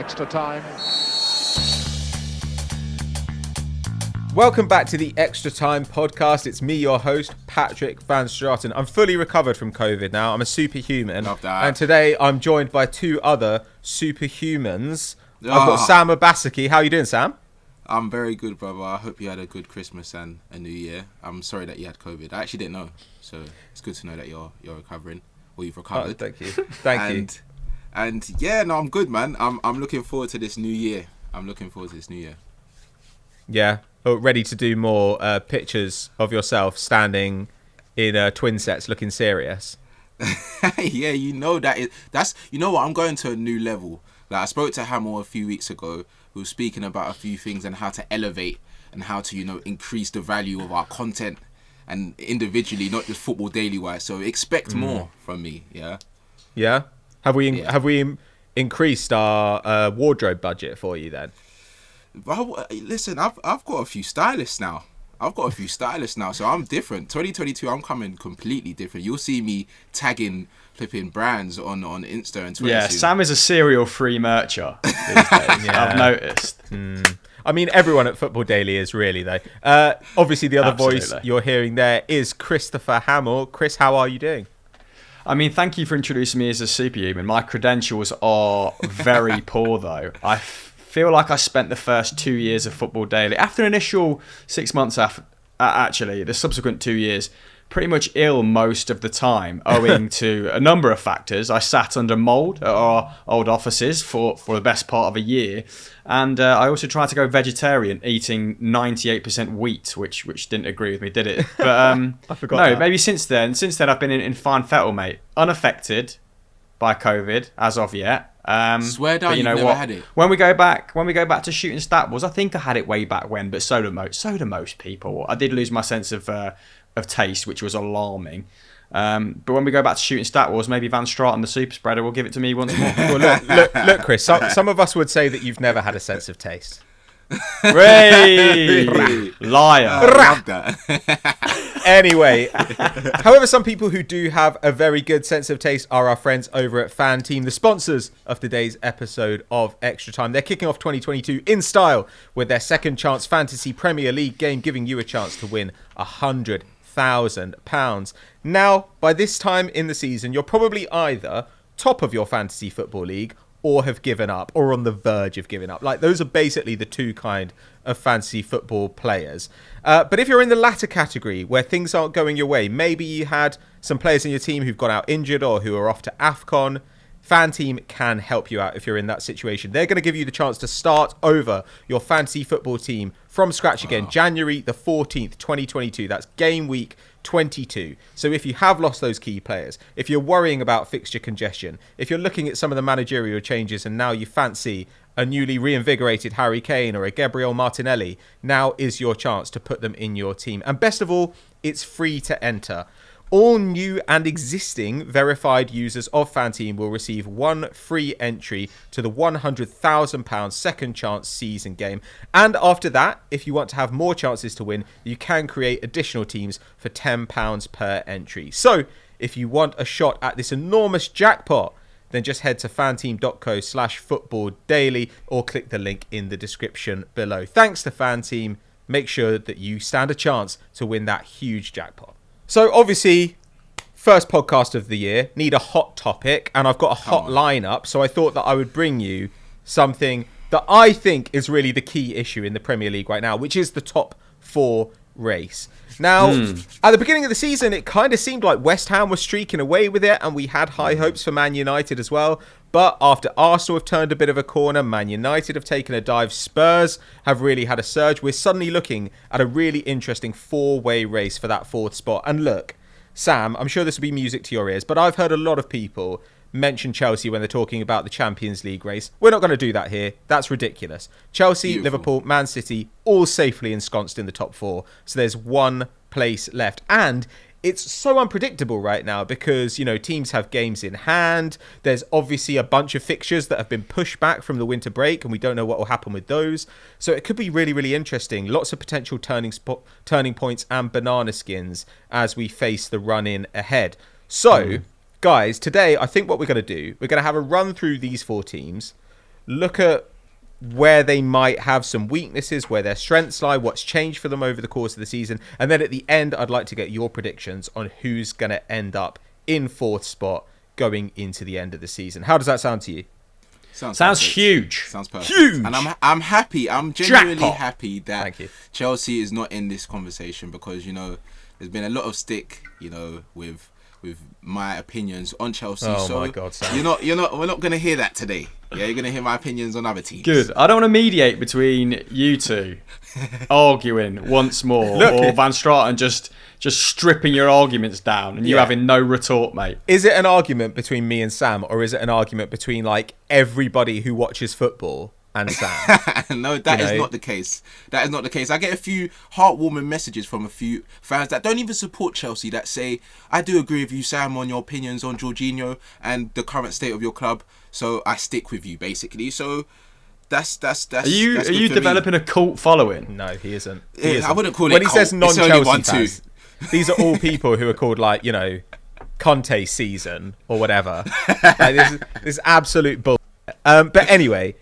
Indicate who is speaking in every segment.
Speaker 1: Extra time.
Speaker 2: Welcome back to the Extra Time podcast. It's me, your host, Patrick van Straaten. I'm fully recovered from COVID now. I'm a superhuman.
Speaker 3: Love that.
Speaker 2: And today I'm joined by two other superhumans. I've got Sam Obaseki. How are you doing, Sam?
Speaker 3: I'm very good, brother. I hope you had a good Christmas and a New Year. I'm sorry that you had COVID. I actually didn't know, so it's good to know that you're recovering, or you've recovered.
Speaker 2: Oh, thank you. Thank you.
Speaker 3: And yeah, no, I'm good, man. I'm looking forward to this new year.
Speaker 2: Yeah. Oh, ready to do more pictures of yourself standing in twin sets looking serious.
Speaker 3: Yeah, you know that's you know what, I'm going to a new level. Like, I spoke to Hamill a few weeks ago, who was speaking about a few things and how to elevate and how to, increase the value of our content and individually, not just Football Daily wise. So expect more from me. Yeah.
Speaker 2: Yeah. Have we increased our wardrobe budget for you then?
Speaker 3: Well, listen, I've got a few stylists now. So I'm different. 2022, I'm coming completely different. You'll see me tagging flipping brands on Insta and Twitter.
Speaker 4: Yeah,
Speaker 3: soon.
Speaker 4: Sam is a serial free mercher these days. Yeah. I've noticed.
Speaker 2: I mean, everyone at Football Daily is really, though. Obviously, the other voice you're hearing there is Christopher Hamill. Chris, how are you doing?
Speaker 4: I mean, thank you for introducing me as a superhuman. My credentials are very poor, though. I feel like I spent the first 2 years of Football Daily, after an initial 6 months, actually, the subsequent 2 years, pretty much ill most of the time, owing to a number of factors. I sat under mould at our old offices for the best part of a year. And I also tried to go vegetarian, eating 98% wheat, which didn't agree with me, did it? But
Speaker 2: I forgot that.
Speaker 4: Maybe since then I've been in fine fettle, mate. Unaffected by COVID as of yet.
Speaker 3: Swear down, you never had it.
Speaker 4: When we go back to shooting stat wars, I think I had it way back when, but so do most people. I did lose my sense of taste, which was alarming. But when we go back to shooting stat wars, maybe Van Straaten, the super spreader, will give it to me once more.
Speaker 2: Well, look, Chris. Some of us would say that you've never had a sense of taste.
Speaker 4: Ray! Liar.
Speaker 3: I love that.
Speaker 2: Anyway, however, some people who do have a very good sense of taste are our friends over at Fan Team, the sponsors of today's episode of Extra Time. They're kicking off 2022 in style with their second chance fantasy Premier League game, giving you a chance to win £100,000. Now, by this time in the season, you're probably either top of your fantasy football league or have given up, or on the verge of giving up. Like, those are basically the two kind of fantasy football players. But if you're in the latter category, where things aren't going your way, maybe you had some players in your team who've gone out injured or who are off to AFCON, Fan Team can help you out if you're in that situation. They're going to give you the chance to start over your fantasy football team from scratch again, January the 14th, 2022. That's game week 22. So if you have lost those key players, if you're worrying about fixture congestion, if you're looking at some of the managerial changes and now you fancy a newly reinvigorated Harry Kane or a Gabriel Martinelli, now is your chance to put them in your team. And best of all, it's free to enter. All new and existing verified users of FanTeam will receive one free entry to the £100,000 second chance season game. And after that, if you want to have more chances to win, you can create additional teams for £10 per entry. So if you want a shot at this enormous jackpot, then just head to fanteam.co/footballdaily or click the link in the description below. Thanks to FanTeam. Make sure that you stand a chance to win that huge jackpot. So obviously, first podcast of the year, need a hot topic, and I've got a hot lineup. So I thought that I would bring you something that I think is really the key issue in the Premier League right now, which is the top four race. Now, at the beginning of the season, it kind of seemed like West Ham was streaking away with it, and we had high hopes for Man United as well. But after Arsenal have turned a bit of a corner, Man United have taken a dive, Spurs have really had a surge. We're suddenly looking at a really interesting four-way race for that fourth spot. And look, Sam, I'm sure this will be music to your ears, but I've heard a lot of people mention Chelsea when they're talking about the Champions League race. We're not going to do that here. That's ridiculous. Chelsea, Liverpool, Man City, all safely ensconced in the top four. So there's one place left. And it's so unpredictable right now because, you know, teams have games in hand. There's obviously a bunch of fixtures that have been pushed back from the winter break, and we don't know what will happen with those. So it could be really, really interesting. Lots of potential turning points and banana skins as we face the run-in ahead. So, guys, today I think what we're going to do, we're going to have a run through these four teams. look at where they might have some weaknesses, where their strengths lie, what's changed for them over the course of the season. And then at the end, I'd like to get your predictions on who's going to end up in 4th spot going into the end of the season. How does that sound to you?
Speaker 4: Sounds huge.
Speaker 3: Sounds perfect.
Speaker 4: Huge.
Speaker 3: And I'm happy. I'm genuinely
Speaker 4: Jackpot.
Speaker 3: happy that Chelsea is not in this conversation because, you know, there's been a lot of stick, you know, with my opinions on Chelsea.
Speaker 2: Oh
Speaker 3: so
Speaker 2: my God, Sam.
Speaker 3: we're not going to hear that today. Yeah, you're going to hear my opinions on other teams.
Speaker 4: Good. I don't want to mediate between you two arguing once more, or Van Straaten just stripping your arguments down and you having no retort, mate.
Speaker 2: Is it an argument between me and Sam, or is it an argument between like everybody who watches football and Sam?
Speaker 3: No, that is not the case. That is not the case. I get a few heartwarming messages from a few fans that don't even support Chelsea that say, I do agree with you, Sam, on your opinions on Jorginho and the current state of your club, so I stick with you, basically. So that's
Speaker 4: Are you developing a cult following?
Speaker 2: No, he isn't.
Speaker 3: I wouldn't call it
Speaker 2: when
Speaker 3: cult.
Speaker 2: He says non-Chelsea fans,
Speaker 3: Two.
Speaker 2: these are all people who are called, like, you know, Conte season or whatever. Like, this is absolute bull. But anyway,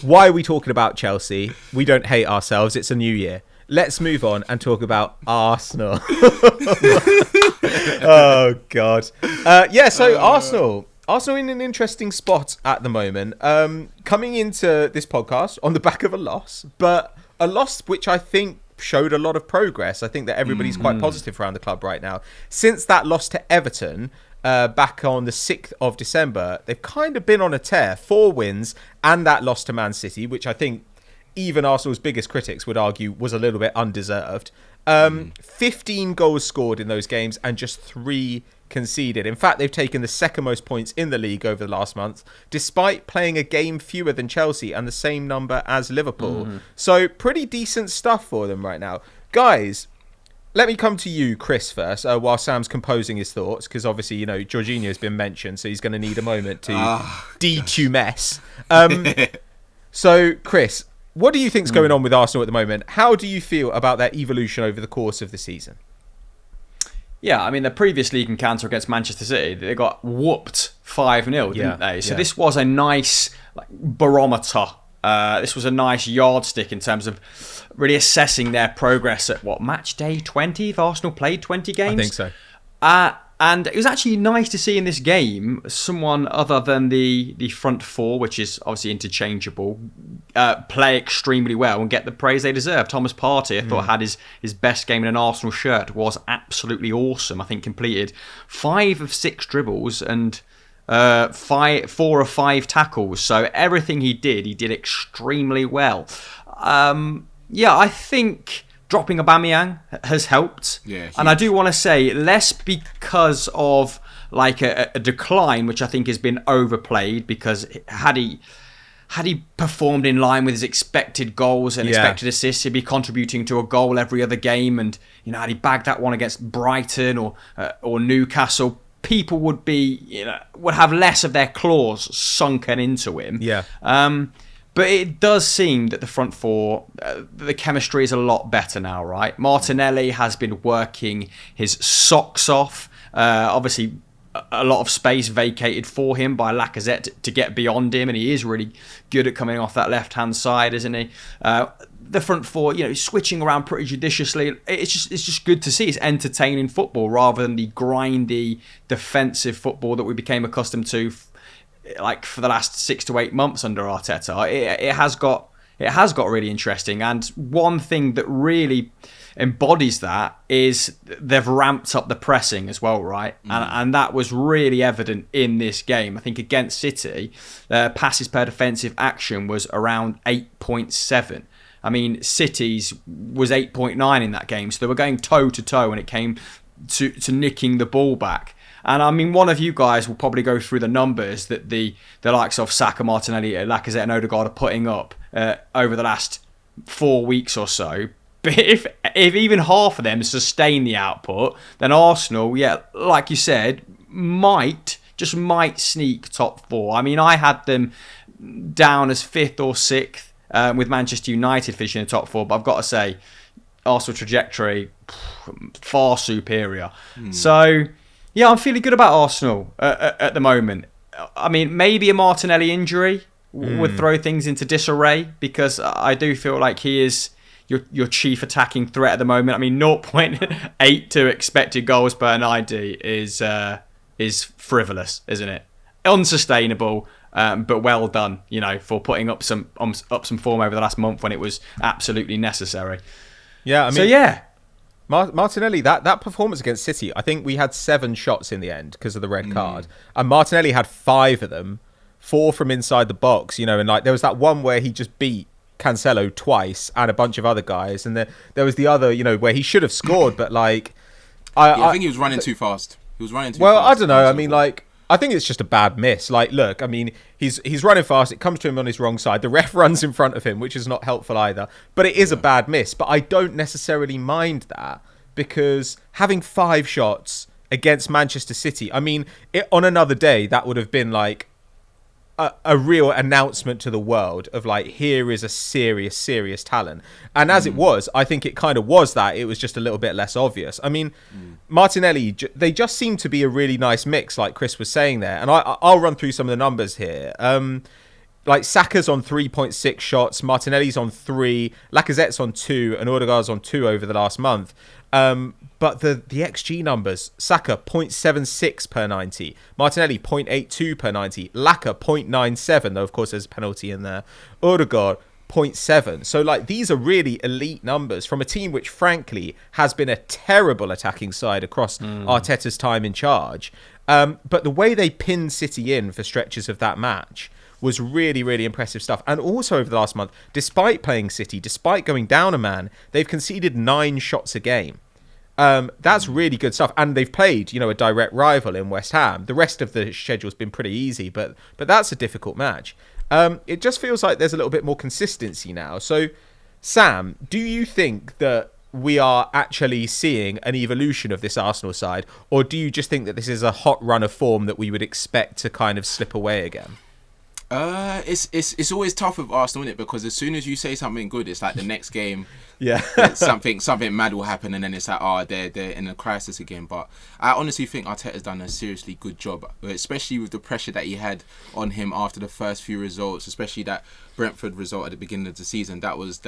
Speaker 2: why are we talking about Chelsea? We don't hate ourselves. It's a new year. Let's move on and talk about Arsenal. Oh, God. Arsenal in an interesting spot at the moment. Coming into this podcast on the back of a loss, but a loss which I think showed a lot of progress. I think that everybody's quite positive around the club right now. Since that loss to Everton back on the 6th of December, they've kind of been on a tear. 4 wins and that loss to Man City, which I think even Arsenal's biggest critics would argue was a little bit undeserved. 15 goals scored in those games and just 3 conceded. In fact, they've taken the second most points in the league over the last month, despite playing a game fewer than Chelsea and the same number as Liverpool. So pretty decent stuff for them right now. Guys, let me come to you, Chris, first, while Sam's composing his thoughts, because obviously, you know, Jorginho has been mentioned, so he's going to need a moment to detumess. So, Chris, what do you think's going on with Arsenal at the moment? How do you feel about their evolution over the course of the season?
Speaker 4: Yeah, I mean, the previous league encounter against Manchester City, they got whooped 5-0, didn't they? So this was a nice barometer. This was a nice yardstick in terms of really assessing their progress at, match day 20? If Arsenal played 20 games?
Speaker 2: I think so.
Speaker 4: And it was actually nice to see in this game someone other than the front four, which is obviously interchangeable, play extremely well and get the praise they deserve. Thomas Partey, I thought, had his best game in an Arsenal shirt, was absolutely awesome. I think completed 5 of 6 dribbles and 4 of 5 tackles. So everything he did extremely well. I think dropping Aubameyang has helped.
Speaker 3: Yeah,
Speaker 4: and I do want to say, less because of like a decline, which I think has been overplayed, because had he performed in line with his expected goals and expected assists, he'd be contributing to a goal every other game. And, you know, had he bagged that one against Brighton or Newcastle, people would have less of their claws sunken into him. Yeah. But it does seem that the front four, the chemistry is a lot better now, right? Martinelli has been working his socks off. Obviously, a lot of space vacated for him by Lacazette to get beyond him, and he is really good at coming off that left-hand side, isn't he? The front four, switching around pretty judiciously. It's just good to see. It's entertaining football rather than the grindy defensive football that we became accustomed to for the last 6 to 8 months under Arteta. It has got really interesting, and one thing that really embodies that is they've ramped up the pressing as well, right? And that was really evident in this game. I think against City, passes per defensive action was around 8.7. I mean, City's was 8.9 in that game, so they were going toe to toe when it came to nicking the ball back. And I mean, one of you guys will probably go through the numbers that the likes of Saka, Martinelli, Lacazette and Odegaard are putting up over the last 4 weeks or so. But if even half of them sustain the output, then Arsenal, like you said, might sneak top 4. I mean, I had them down as 5th or 6th with Manchester United finishing in the top 4. But I've got to say, Arsenal trajectory, far superior. So... yeah, I'm feeling good about Arsenal at the moment. I mean, maybe a Martinelli injury would throw things into disarray, because I do feel like he is your chief attacking threat at the moment. I mean, 0.82 expected goals per 90 is frivolous, isn't it? Unsustainable, but well done, for putting up some form over the last month when it was absolutely necessary.
Speaker 2: Yeah, I mean,
Speaker 4: so yeah.
Speaker 2: Martinelli, that performance against City, I think we had 7 shots in the end because of the red card, and Martinelli had 5 of them, 4 from inside the box, and like there was that one where he just beat Cancelo twice and a bunch of other guys, and there was the other, where he should have scored, but like
Speaker 3: I think he was running too fast. He was running too fast.
Speaker 2: Well, I don't know. I mean, like, I think it's just a bad miss. Like, look, I mean, he's running fast. It comes to him on his wrong side. The ref runs in front of him, which is not helpful either. But it is a bad miss. But I don't necessarily mind that, because having 5 shots against Manchester City, I mean, on another day, that would have been like a real announcement to the world of like, here is a serious talent. And as it was, I think it kind of was that. It was just a little bit less obvious. I mean, Martinelli, they just seem to be a really nice mix, like Chris was saying there. And I'll run through some of the numbers here. Like Saka's on 3.6 shots, Martinelli's on 3, Lacazette's on 2, and Odegaard's on 2 over the last month. But the XG numbers, Saka 0.76 per 90, Martinelli 0.82 per 90, Laka 0.97, though of course there's a penalty in there, Odegaard 0.7. So like, these are really elite numbers from a team which frankly has been a terrible attacking side across Arteta's time in charge. But the way they pinned City in for stretches of that match was really, really impressive stuff. And also over the last month, despite playing City, despite going down a man, they've conceded 9 shots a game. That's really good stuff. And they've played, a direct rival in West Ham. The rest of the schedule's been pretty easy, but that's a difficult match. It just feels like there's a little bit more consistency now. So, Sam, do you think that we are actually seeing an evolution of this Arsenal side, or do you just think that this is a hot run of form that we would expect to kind of slip away again?
Speaker 3: It's always tough with Arsenal, isn't it? Because as soon as you say something good, it's like the next game, something mad will happen, and then it's like, they're in a crisis again. But I honestly think Arteta's done a seriously good job, especially with the pressure that he had on him after the first few results, especially that Brentford result at the beginning of the season. That was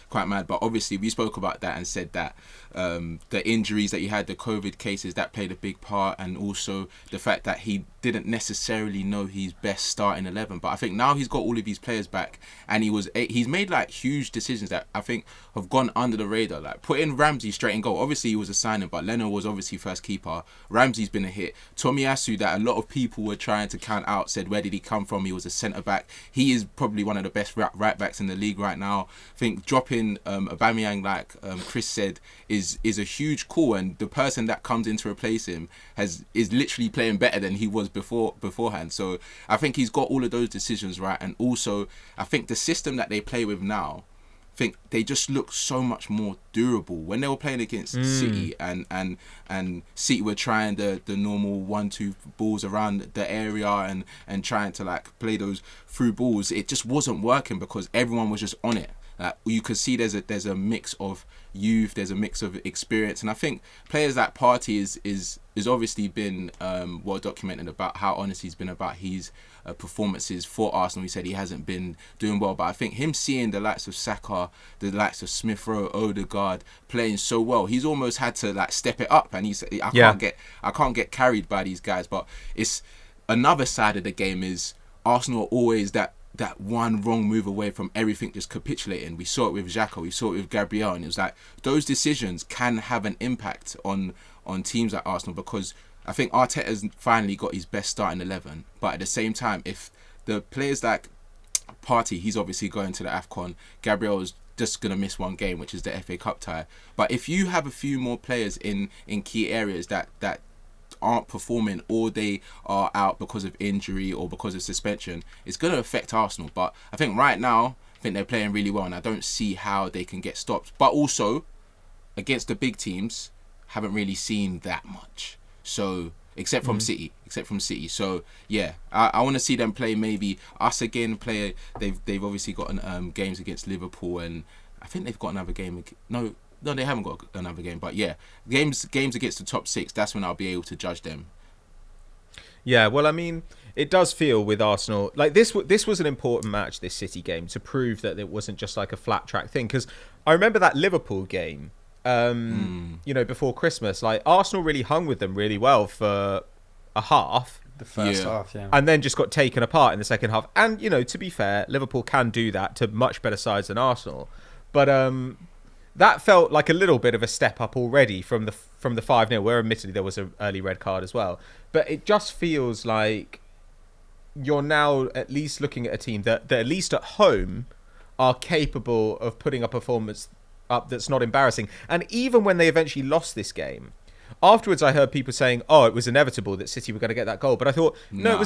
Speaker 3: quite mad. But obviously we spoke about that and said that the injuries that he had, the COVID cases, that played a big part, and also the fact that he didn't necessarily know his best starting 11. But I think now he's got all of these players back, and he's made like huge decisions that I think have gone under the radar, like putting Ramsey straight in goal. Obviously he was a signing, but Leno was obviously first keeper. Ramsey's been a hit. Tomiyasu, that a lot of people were trying to count out, said where did he come from? He was a centre back. He is probably one of the best right backs in the league right now. I think dropping Aubameyang, like Chris said, is a huge call, and the person that comes in to replace him is literally playing better than he was beforehand. So I think he's got all of those decisions right, and also I think the system that they play with now, I think they just look so much more durable. When they were playing against City and City were trying the normal 1-2 balls around the area and trying to like play those through balls, it just wasn't working because everyone was just on it. You could see there's a mix of youth, there's a mix of experience, and I think players like Partey is obviously been well documented about how honest he's been about his performances for Arsenal. He said he hasn't been doing well, but I think him seeing the likes of Saka, the likes of Smith Rowe, Odegaard playing so well, he's almost had to like step it up, and he said I can't get carried by these guys. But it's another side of the game is Arsenal are always that one wrong move away from everything just capitulating. We saw it with Xhaka, we saw it with Gabriel, and it was like those decisions can have an impact on teams like Arsenal, because I think Arteta's finally got his best starting 11, but at the same time, if the players like Partey, he's obviously going to the AFCON, Gabriel is just going to miss one game, which is the FA Cup tie, but if you have a few more players in key areas that aren't performing, or they are out because of injury or because of suspension, it's going to affect Arsenal. But I think right now, I think they're playing really well, and I don't see how they can get stopped. But also, against the big teams, haven't really seen that much. So, except from City. So, yeah, I want to see them play maybe us again. They've obviously got games against Liverpool, and I think they've got another game. No, they haven't got another game. But yeah, games against the top 6, that's when I'll be able to judge them.
Speaker 2: Yeah, well, I mean, it does feel with Arsenal like this was an important match, this City game, to prove that it wasn't just like a flat track thing. Because I remember that Liverpool game, before Christmas, like Arsenal really hung with them really well for a half.
Speaker 4: The first half, yeah.
Speaker 2: And then just got taken apart in the second half. And, to be fair, Liverpool can do that to much better sides than Arsenal. But that felt like a little bit of a step up already from the 5-0, where admittedly there was an early red card as well. But it just feels like you're now at least looking at a team that at least at home are capable of putting a performance up that's not embarrassing. And even when they eventually lost this game, afterwards, I heard people saying, "Oh, it was inevitable that City were going to get that goal." But I thought, no, it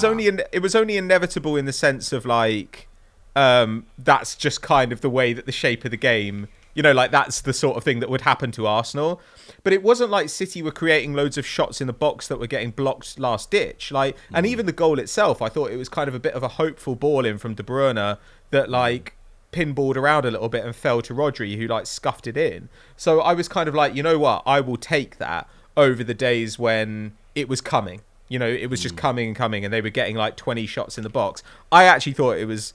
Speaker 2: was only inevitable in the sense of like, that's just kind of the way that the shape of the game, like that's the sort of thing that would happen to Arsenal. But it wasn't like City were creating loads of shots in the box that were getting blocked last ditch. And even the goal itself, I thought it was kind of a bit of a hopeful ball in from De Bruyne that like pinballed around a little bit and fell to Rodri, who like scuffed it in. So I was kind of like, you know what, I will take that over the days when it was coming. It was just coming and coming, and they were getting like 20 shots in the box. I actually thought it was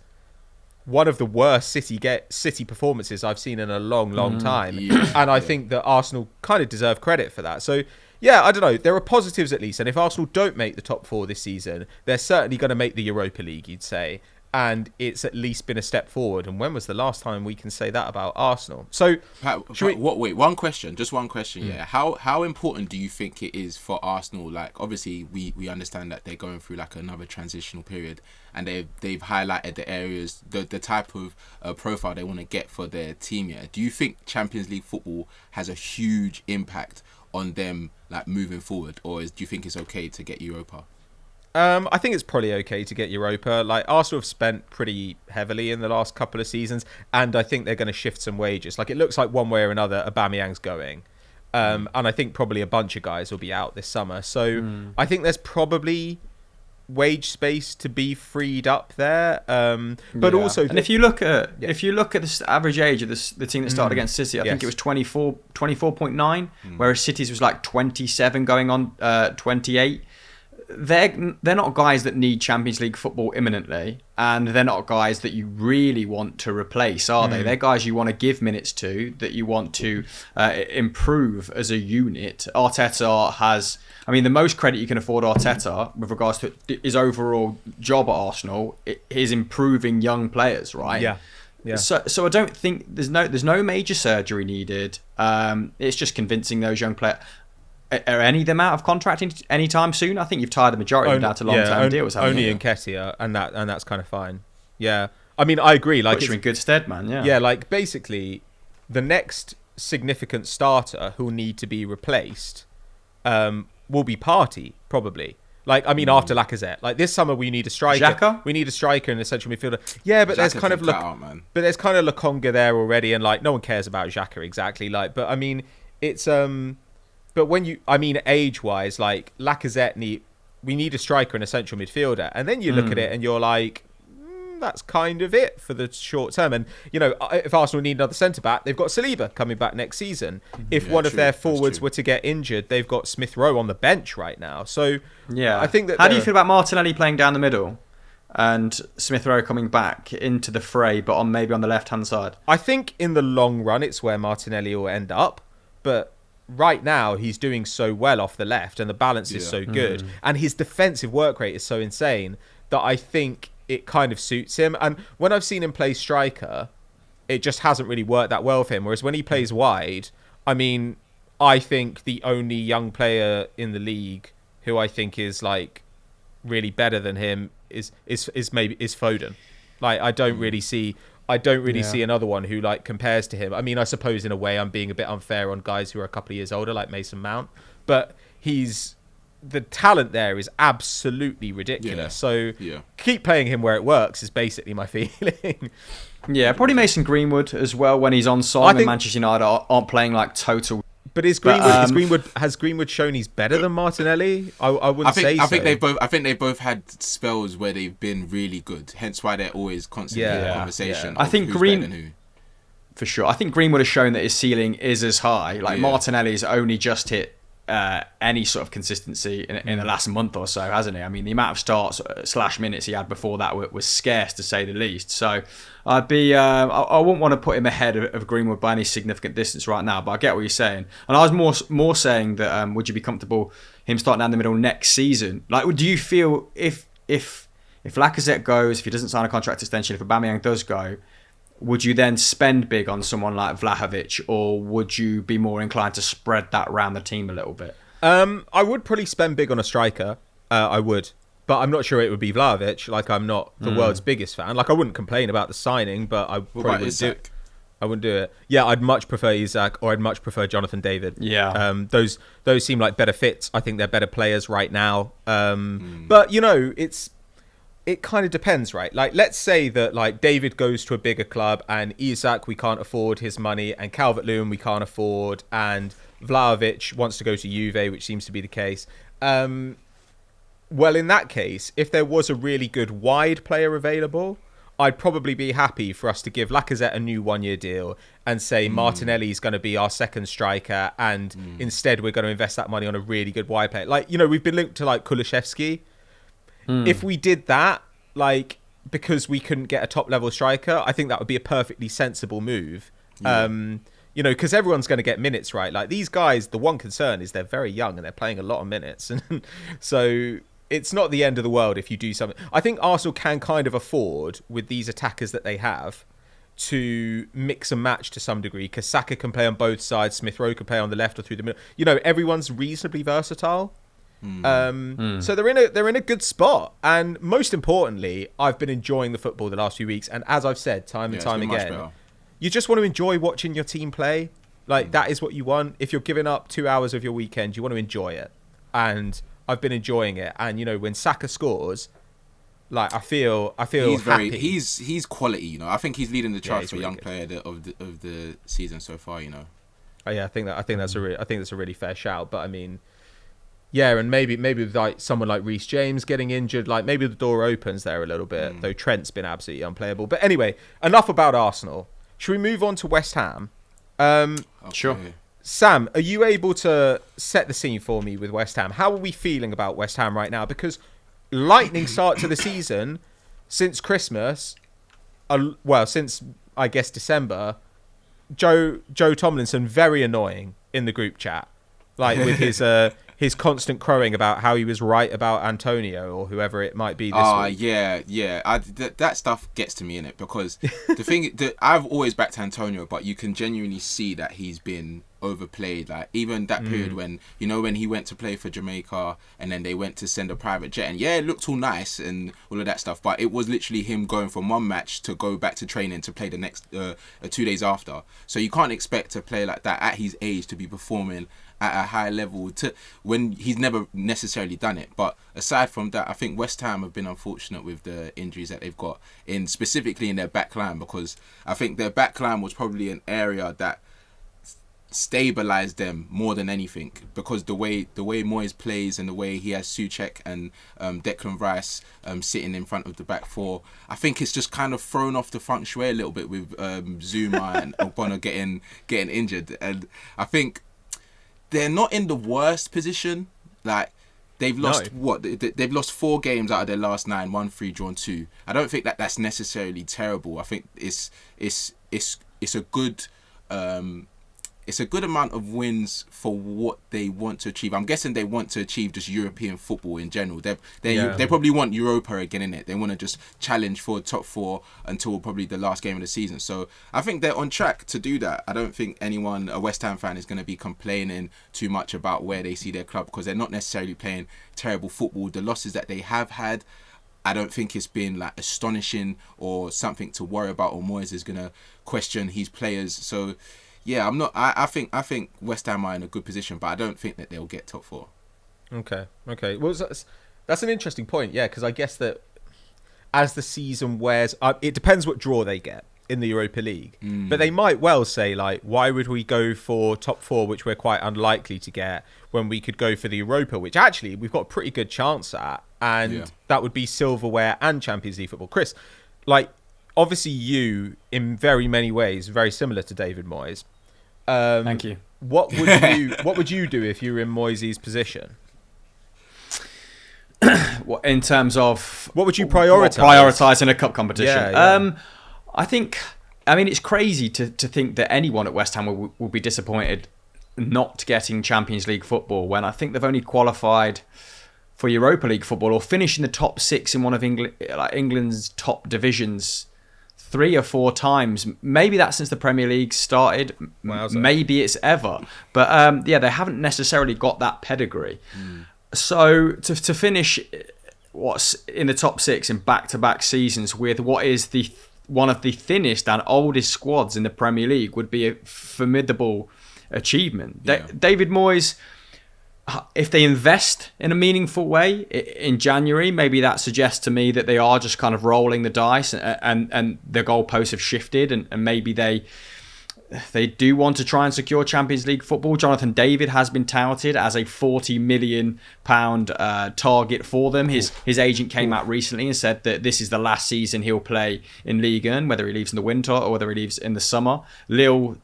Speaker 2: one of the worst City performances I've seen in a long time. And I think that Arsenal kind of deserve credit for that. So, yeah, I don't know. There are positives at least. And if Arsenal don't make the top 4 this season, they're certainly going to make the Europa League, you'd say. And it's at least been a step forward. And when was the last time we can say that about Arsenal? So,
Speaker 3: wait, one question, yeah. How important do you think it is for Arsenal? Like, obviously, we understand that they're going through like another transitional period, and they've highlighted the areas, the type of profile they want to get for their team. Yeah, do you think Champions League football has a huge impact on them, like moving forward, or do you think it's okay to get Europa?
Speaker 2: I think it's probably okay to get Europa. Like, Arsenal have spent pretty heavily in the last couple of seasons, and I think they're going to shift some wages. Like, it looks like one way or another, Aubameyang's going. And I think probably a bunch of guys will be out this summer. So I think there's probably wage space to be freed up there. But also...
Speaker 4: And if you look at the average age of the team that started against City, I think it was 24.9, whereas City's was like 27 going on 28. They're not guys that need Champions League football imminently, and they're not guys that you really want to replace, are they? They're guys you want to give minutes to, that you want to improve as a unit. Arteta has, the most credit you can afford Arteta with regards to his overall job at Arsenal is improving young players, right?
Speaker 2: Yeah.
Speaker 4: So I don't think there's no major surgery needed. It's just convincing those young players. Are any of them out of contract anytime soon? I think you've tied the majority of them down to long-term deals.
Speaker 2: Only Nketiah, and that's kind of fine. Yeah, I agree. Like,
Speaker 4: puts you in good stead, man. Yeah.
Speaker 2: Yeah, like basically, the next significant starter who'll need to be replaced will be Partey, probably. Like, after Lacazette. Like, this summer we need a striker.
Speaker 4: Xhaka?
Speaker 2: We need a striker and a central midfielder. Yeah, but there's kind of Lokonga there already, and like no one cares about Xhaka exactly. Like, but it's But when age-wise, like Lacazette, we need a striker and a central midfielder. And then you look at it and you're like, that's kind of it for the short term. And, if Arsenal need another centre-back, they've got Saliba coming back next season. If one of their forwards were to get injured, they've got Smith Rowe on the bench right now. So,
Speaker 4: yeah,
Speaker 2: I think that...
Speaker 4: How do you feel about Martinelli playing down the middle and Smith Rowe coming back into the fray, but maybe on the left-hand side?
Speaker 2: I think in the long run, it's where Martinelli will end up. But... right now he's doing so well off the left, and the balance is so good, and his defensive work rate is so insane that I think it kind of suits him. And when I've seen him play striker, it just hasn't really worked that well for him, whereas when he plays wide, I think the only young player in the league who I think is like really better than him is Foden. Like, I don't really see another one who like compares to him. I suppose in a way I'm being a bit unfair on guys who are a couple of years older, like Mason Mount, but the talent there is absolutely ridiculous. Keep playing him where it works is basically my feeling.
Speaker 4: Yeah, probably Mason Greenwood as well when he's on song, and Manchester United aren't playing like total.
Speaker 2: But has Greenwood shown he's better than Martinelli? I wouldn't say so.
Speaker 3: I think they've both had spells where they've been really good. Hence why they're always constantly in the conversation.
Speaker 4: I think for sure. I think Greenwood has shown that his ceiling is as high. Like Martinelli's only just hit any sort of consistency in the last month or so, hasn't he? I mean, the amount of starts / minutes he had before that was scarce, to say the least. So I'd be, I wouldn't want to put him ahead of Greenwood by any significant distance right now, but I get what you're saying. And I was more saying that would you be comfortable him starting down the middle next season? Like, do you feel if Lacazette goes, if he doesn't sign a contract extension, if Aubameyang does go, would you then spend big on someone like Vlahovic, or would you be more inclined to spread that around the team a little bit?
Speaker 2: I would probably spend big on a striker. I would. But I'm not sure it would be Vlahovic. Like, I'm not the world's biggest fan. Like, I wouldn't complain about the signing, but I probably wouldn't do it. I wouldn't do it. Yeah, I'd much prefer Isak, or I'd much prefer Jonathan David.
Speaker 4: Yeah.
Speaker 2: Those seem like better fits. I think they're better players right now. But, you know, it kind of depends, right? Like, let's say that, like, David goes to a bigger club, and Isak, we can't afford his money, and Calvert-Lewin we can't afford, and Vlahovic wants to go to Juve, which seems to be the case. Well, in that case, if there was a really good wide player available, I'd probably be happy for us to give Lacazette a new one-year deal and say Martinelli's going to be our second striker, and instead we're going to invest that money on a really good wide player. Like, you know, we've been linked to, like, Kulusevski. If we did that, like, because we couldn't get a top-level striker, I think that would be a perfectly sensible move. Yeah. You know, because everyone's going to get minutes, right? Like, these guys, the one concern is they're very young and they're playing a lot of minutes. And so it's not the end of the world if you do something. I think Arsenal can kind of afford, with these attackers that they have, to mix and match to some degree, because Saka can play on both sides, Smith Rowe can play on the left or through the middle. You know, everyone's reasonably versatile. So they're in a good spot, and most importantly, I've been enjoying the football the last few weeks, and as I've said time and time again, you just want to enjoy watching your team play. Like, that is what you want. If you're giving up 2 hours of your weekend, you want to enjoy it, and I've been enjoying it. And, you know, when Saka scores, like, I feel happy.
Speaker 3: He's quality, you know. I think he's leading the charts for really young player of the season so far, you know.
Speaker 2: Oh yeah, I think that's a really fair shout. But I mean, yeah, and maybe with, like, someone like Reece James getting injured, like, maybe the door opens there a little bit. Though Trent's been absolutely unplayable. But anyway, enough about Arsenal. Should we move on to West Ham?
Speaker 4: Sure.
Speaker 2: Sam, are you able to set the scene for me with West Ham? How are we feeling about West Ham right now? Because lightning start to the season since Christmas, since, I guess, December. Joe Tomlinson, very annoying in the group chat, like, with his constant crowing about how he was right about Antonio or whoever it might be this week.
Speaker 3: Yeah. That stuff gets to me, innit? Because the thing that I've always backed Antonio, but you can genuinely see that he's been overplayed. Like, even that period when he went to play for Jamaica and then they went to send a private jet, and yeah, it looked all nice and all of that stuff, but it was literally him going from one match to go back to training to play the next 2 days after. So you can't expect a player like that at his age to be performing at a high level when he's never necessarily done it. But aside from that, I think West Ham have been unfortunate with the injuries that they've got, specifically in their back line, because I think their back line was probably an area that stabilised them more than anything, because the way Moyes plays and the way he has Souček and Declan Rice sitting in front of the back four, I think it's just kind of thrown off the feng shui a little bit with Zuma and Ogbonna getting injured. And I think they're not in the worst position. Like, they've lost they've lost 4 games out of their last 9, 1 3 drawn 2. I don't think that's necessarily terrible. I think it's a good amount of wins for what they want to achieve. I'm guessing they want to achieve just European football in general. They probably want Europa again, in it. They want to just challenge for top 4 until probably the last game of the season. So I think they're on track to do that. I don't think a West Ham fan, is going to be complaining too much about where they see their club, because they're not necessarily playing terrible football. The losses that they have had, I don't think it's been, like, astonishing or something to worry about, or Moyes is going to question his players. So yeah, I'm not. I think West Ham are in a good position, but I don't think that they'll get top 4.
Speaker 2: Okay. Well, that's an interesting point. Yeah, because I guess that as the season wears, it depends what draw they get in the Europa League. But they might well say, like, why would we go for top 4, which we're quite unlikely to get, when we could go for the Europa, which actually we've got a pretty good chance at, and that would be silverware and Champions League football. Chris, like, obviously you, in very many ways, very similar to David Moyes.
Speaker 4: Thank you.
Speaker 2: what would you do if you were in Moyes' position?
Speaker 4: In terms of
Speaker 2: what would you prioritize?
Speaker 4: Prioritize in a cup competition.
Speaker 2: Yeah.
Speaker 4: I think. I mean, it's crazy to think that anyone at West Ham will be disappointed not getting Champions League football when I think they've only qualified for Europa League football or finished in the top 6 in one of England's top divisions 3 or 4 times. Maybe that's since the Premier League started.
Speaker 2: Wowza.
Speaker 4: Maybe it's ever. But they haven't necessarily got that pedigree. So to finish what's in the top 6 in back-to-back seasons with what is one of the thinnest and oldest squads in the Premier League would be a formidable achievement.
Speaker 3: Yeah.
Speaker 4: David Moyes, if they invest in a meaningful way in January, maybe that suggests to me that they are just kind of rolling the dice and the goalposts have shifted and maybe they do want to try and secure Champions League football. Jonathan David has been touted as a £40 million target for them. His agent came out recently and said that this is the last season he'll play in Ligue 1, whether he leaves in the winter or whether he leaves in the summer. Lille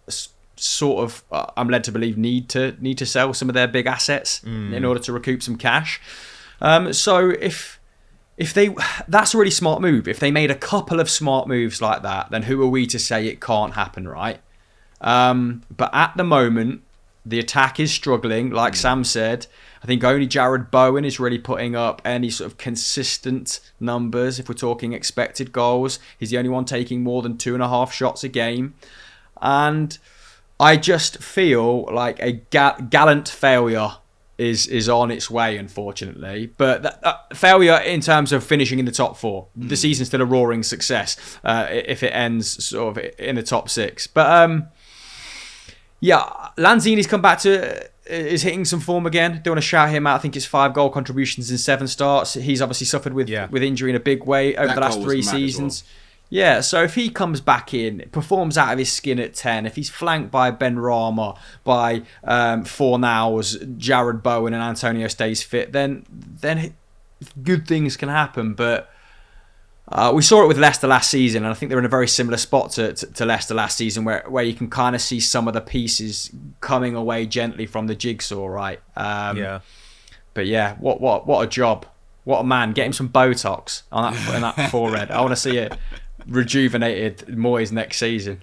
Speaker 4: sort of, I'm led to believe, need to sell some of their big assets in order to recoup some cash. So if they, that's a really smart move. If they made a couple of smart moves like that, then who are we to say it can't happen, right? But at the moment, the attack is struggling. Like Sam said, I think only Jared Bowen is really putting up any sort of consistent numbers. If we're talking expected goals, he's the only one taking more than 2.5 shots a game. And I just feel like a gallant failure is on its way, unfortunately. But that failure in terms of finishing in the top 4. The season's still a roaring success if it ends sort of in the top 6. But Lanzini's come back is hitting some form again. Don't want to shout him out. I think it's 5 goal contributions in 7 starts. He's obviously suffered with injury in a big way over the last 3 seasons. Yeah, so if he comes back in, performs out of his skin at 10, if he's flanked by Ben Rama, by Fornals, Jared Bowen and Antonio stays fit, then good things can happen. But we saw it with Leicester last season, and I think they're in a very similar spot to Leicester last season, where you can kind of see some of the pieces coming away gently from the jigsaw, right? But yeah, what a job. What a man. Get him some Botox on that forehead. I want to see it rejuvenated Moyes next season.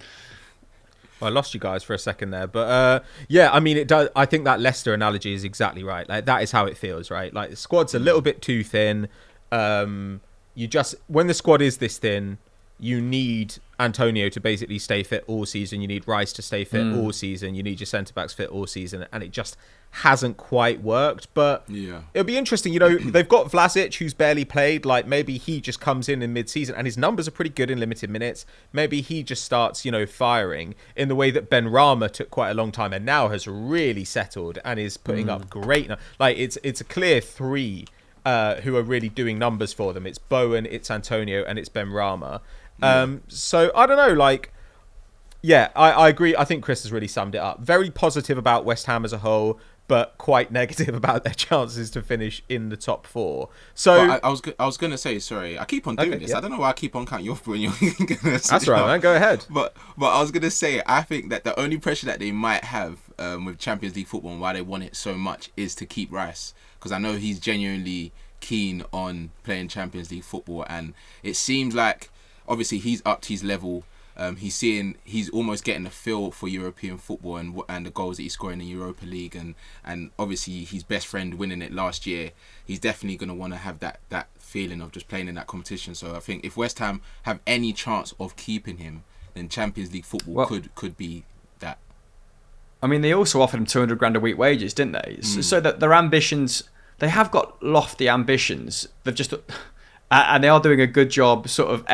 Speaker 2: Well, I lost you guys for a second there, but I mean, it does. I think that Leicester analogy is exactly right. Like, that is how it feels, right? Like, the squad's a little bit too thin. When the squad is this thin, you need Antonio to basically stay fit all season. You need Rice to stay fit all season. You need your centre backs fit all season, and it just hasn't quite worked. But it'll be interesting. You know, they've got Vlasic, who's barely played. Like, maybe he just comes in mid-season, and his numbers are pretty good in limited minutes. Maybe he just starts, firing in the way that Ben Rama took quite a long time and now has really settled and is putting up great. Like, it's a clear 3 who are really doing numbers for them. It's Bowen, it's Antonio, and it's Ben Rama. So I don't know, I agree. I think Chris has really summed it up. Very positive about West Ham as a whole, but quite negative about their chances to finish in the top 4. So
Speaker 3: I was going to say, sorry, I keep on doing this. I don't know why I keep on counting you off when you're going to say.
Speaker 2: That's right, man. Go ahead.
Speaker 3: But I was going to say, I think that the only pressure that they might have with Champions League football and why they want it so much is to keep Rice, because I know he's genuinely keen on playing Champions League football, and it seems like obviously he's upped his level. He's almost getting a feel for European football and the goals that he's scoring in Europa League, and obviously his best friend winning it last year. He's definitely going to want to have that feeling of just playing in that competition. So I think if West Ham have any chance of keeping him, then Champions League football could be that.
Speaker 4: I mean, they also offered him $200,000 a week wages, didn't they? So that their ambitions, they have got lofty ambitions. They've just, and they are doing a good job sort of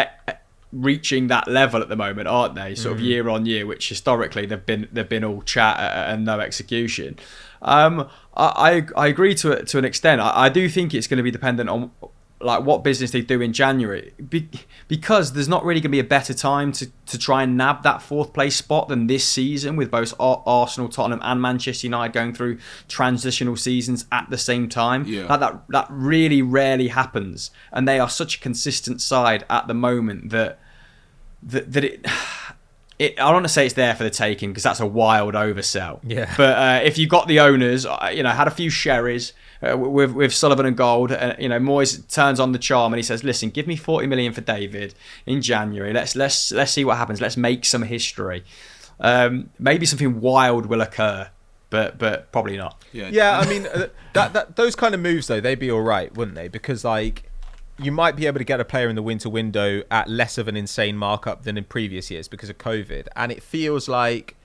Speaker 4: reaching that level at the moment, aren't they? Sort of year on year, which historically they've been all chat and no execution. I agree to an extent. I do think it's going to be dependent on what business they do in January, because there's not really going to be a better time to try and nab that 4th place spot than this season, with both Arsenal, Tottenham and Manchester United going through transitional seasons at the same time. That really rarely happens, and they are such a consistent side at the moment that it I don't want to say it's there for the taking because that's a wild oversell.
Speaker 2: Yeah.
Speaker 4: But if you got the owners, had a few sherries with Sullivan and Gold, Moyes turns on the charm and he says, "Listen, give me 40 million for David in January. Let's see what happens. Let's make some history. Maybe something wild will occur, but probably not."
Speaker 2: Yeah. I mean, that those kind of moves though, they'd be all right, wouldn't they? Because like, you might be able to get a player in the winter window at less of an insane markup than in previous years because of COVID. And it feels like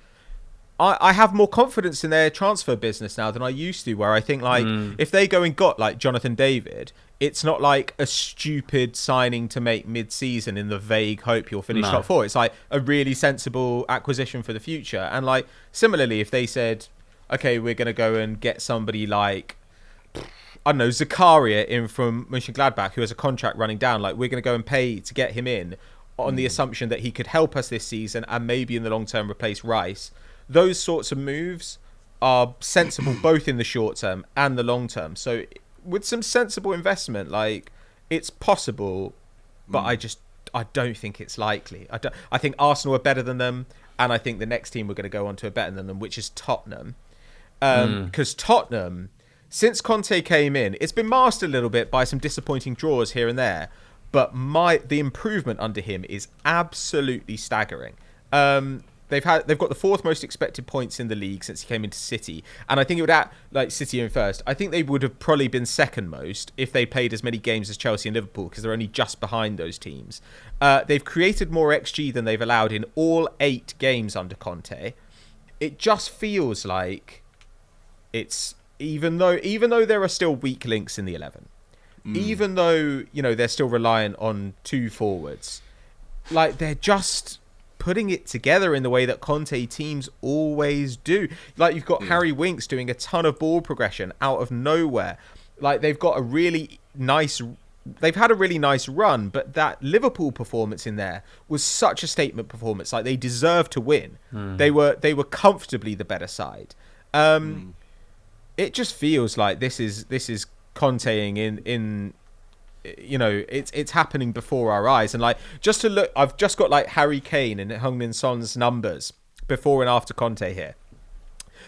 Speaker 2: I have more confidence in their transfer business now than I used to, where I think like if they go and got like Jonathan David, it's not like a stupid signing to make mid-season in the vague hope you'll finish top 4. It's like a really sensible acquisition for the future. And like similarly, if they said, okay, we're going to go and get somebody like, I don't know, Zakaria in from Mönchengladbach, who has a contract running down. Like, we're going to go and pay to get him in on the assumption that he could help us this season and maybe in the long term replace Rice. Those sorts of moves are sensible both in the short term and the long term. So with some sensible investment, like, it's possible, but I don't think it's likely. I think Arsenal are better than them, and I think the next team we're going to go on to are better than them, which is Tottenham. Because Tottenham, since Conte came in, it's been masked a little bit by some disappointing draws here and there, but the improvement under him is absolutely staggering. They've got the 4th most expected points in the league since he came into City, and I think it would like City in first. I think they would have probably been second most if they played as many games as Chelsea and Liverpool, because they're only just behind those teams. They've created more XG than they've allowed in all 8 games under Conte. It just feels like it's even though there are still weak links in the 11, even though they're still reliant on 2 forwards, like they're just putting it together in the way that Conte teams always do. Like, you've got Harry Winks doing a ton of ball progression out of nowhere. Like, they've had a really nice run, but that Liverpool performance in there was such a statement performance. Like, they deserved to win. They were comfortably the better side. It just feels like this is Conteing in it's happening before our eyes. And like, just to look, I've just got like Harry Kane and Heung-min Son's numbers before and after Conte here.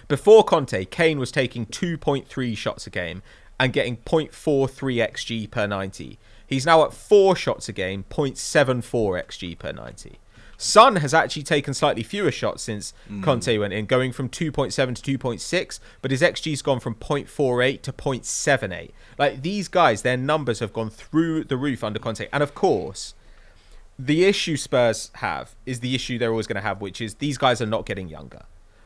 Speaker 2: Before Conte, Kane was taking 2.3 shots a game and getting 0.43 XG per 90. He's now at 4 shots a game, 0.74 XG per 90. Son has actually taken slightly fewer shots since Conte went in, going from 2.7 to 2.6, but his XG's gone from 0.48 to 0.78. Like, these guys, their numbers have gone through the roof under Conte. And of course, the issue Spurs have is the issue they're always going to have, which is these guys are not getting younger.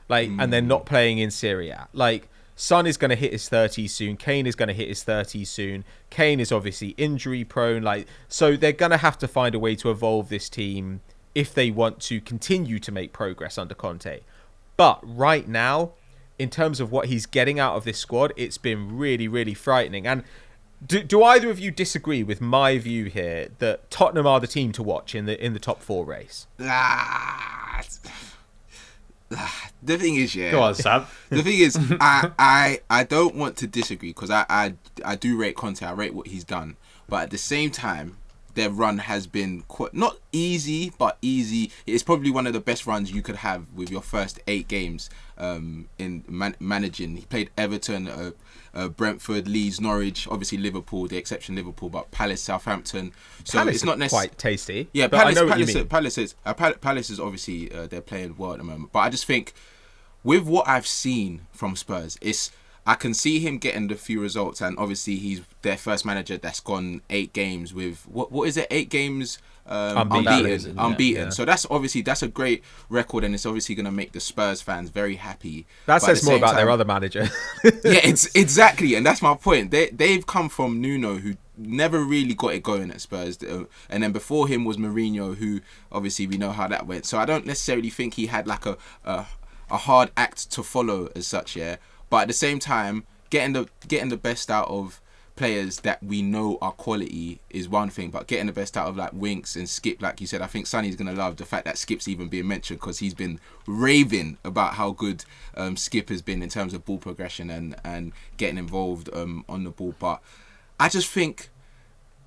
Speaker 2: Like, and they're not playing in Serie A. Like, Son is going to hit his 30s soon. Kane is going to hit his 30s soon. Kane is obviously injury prone. Like, so they're going to have to find a way to evolve this team if they want to continue to make progress under Conte. But right now, in terms of what he's getting out of this squad, it's been really, really frightening. And do either of you disagree with my view here that Tottenham are the team to watch in the top 4 race?
Speaker 3: The thing is,
Speaker 4: Go on, Sam.
Speaker 3: The thing is, I don't want to disagree, because I do rate Conte. I rate what he's done. But at the same time, their run has been quite, not easy, but easy. It's probably one of the best runs you could have with your first 8 games in managing. He played Everton, Brentford, Leeds, Norwich, obviously Liverpool, the exception Liverpool, but Palace, Southampton. So
Speaker 2: Palace
Speaker 3: it's not necessarily
Speaker 2: quite tasty.
Speaker 3: Yeah,
Speaker 2: but
Speaker 3: Palace,
Speaker 2: I know what you mean.
Speaker 3: Palace is obviously they're playing well at the moment. But I just think with what I've seen from Spurs, I can see him getting the few results, and obviously he's their first manager that's gone 8 games with what is it? 8 games unbeaten.
Speaker 2: Yeah.
Speaker 3: So that's a great record, and it's obviously going to make the Spurs fans very happy.
Speaker 2: That says more about their other manager.
Speaker 3: Yeah, it's exactly, and that's my point. They've come from Nuno, who never really got it going at Spurs, and then before him was Mourinho, who obviously we know how that went. So I don't necessarily think he had like a hard act to follow as such. Yeah. But at the same time, getting the best out of players that we know are quality is one thing, but getting the best out of like Winks and Skip, like you said, I think Sonny's going to love the fact that Skip's even being mentioned, because he's been raving about how good Skip has been in terms of ball progression and getting involved on the ball. But I just think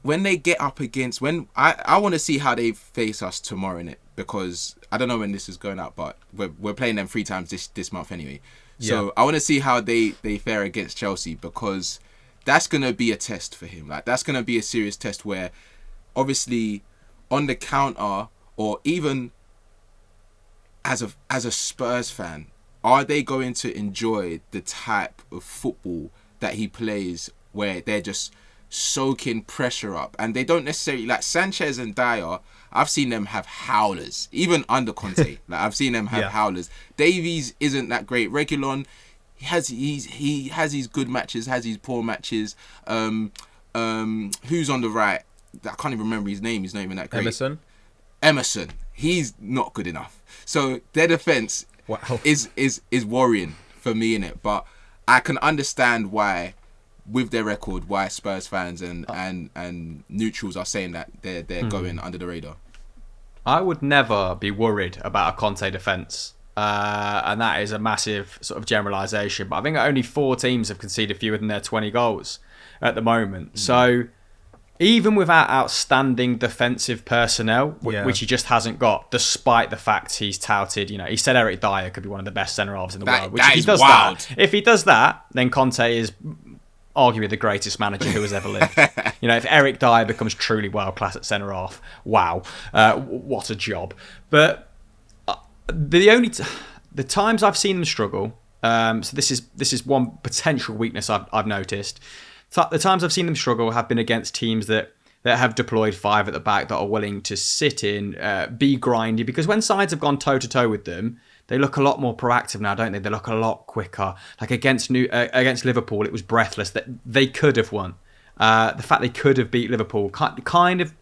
Speaker 3: when they get up against, I want to see how they face us tomorrow in it, because I don't know when this is going out, but we're playing them 3 times this month anyway. So
Speaker 2: Yeah.
Speaker 3: I want to see how they fare against Chelsea, because that's going to be a test for him. Like, that's going to be a serious test where, obviously, on the counter, or even as a Spurs fan, are they going to enjoy the type of football that he plays, where they're just soaking pressure up, and they don't necessarily, like Sanchez and Dyer, I've seen them have howlers, even under Conte. Like, I've seen them have howlers. Davies isn't that great. Reguilon, he has his good matches, has his poor matches. Who's on the right? I can't even remember his name. He's not even that great. Emerson. He's not good enough. So their defense is worrying for me, in it. But I can understand why, with their record, why Spurs fans and neutrals are saying that they're going under the radar.
Speaker 4: I would never be worried about a Conte defence. And that is a massive sort of generalisation. But I think only 4 teams have conceded fewer than their 20 goals at the moment. So even without outstanding defensive personnel, which he just hasn't got, despite the fact he's touted, he said Eric Dyer could be one of the best centre-halves in the world. Which, if he does that, then Conte is arguably the greatest manager who has ever lived. If Eric Dyer becomes truly world-class at centre-half, wow, what a job. But the times I've seen them struggle, so this is one potential weakness I've noticed. The times I've seen them struggle have been against teams that have deployed 5 at the back, that are willing to sit in, be grindy, because when sides have gone toe-to-toe with them, they look a lot more proactive now, don't they? They look a lot quicker. Like against Liverpool, it was breathless. That they could have won. The fact they could have beat Liverpool, kind of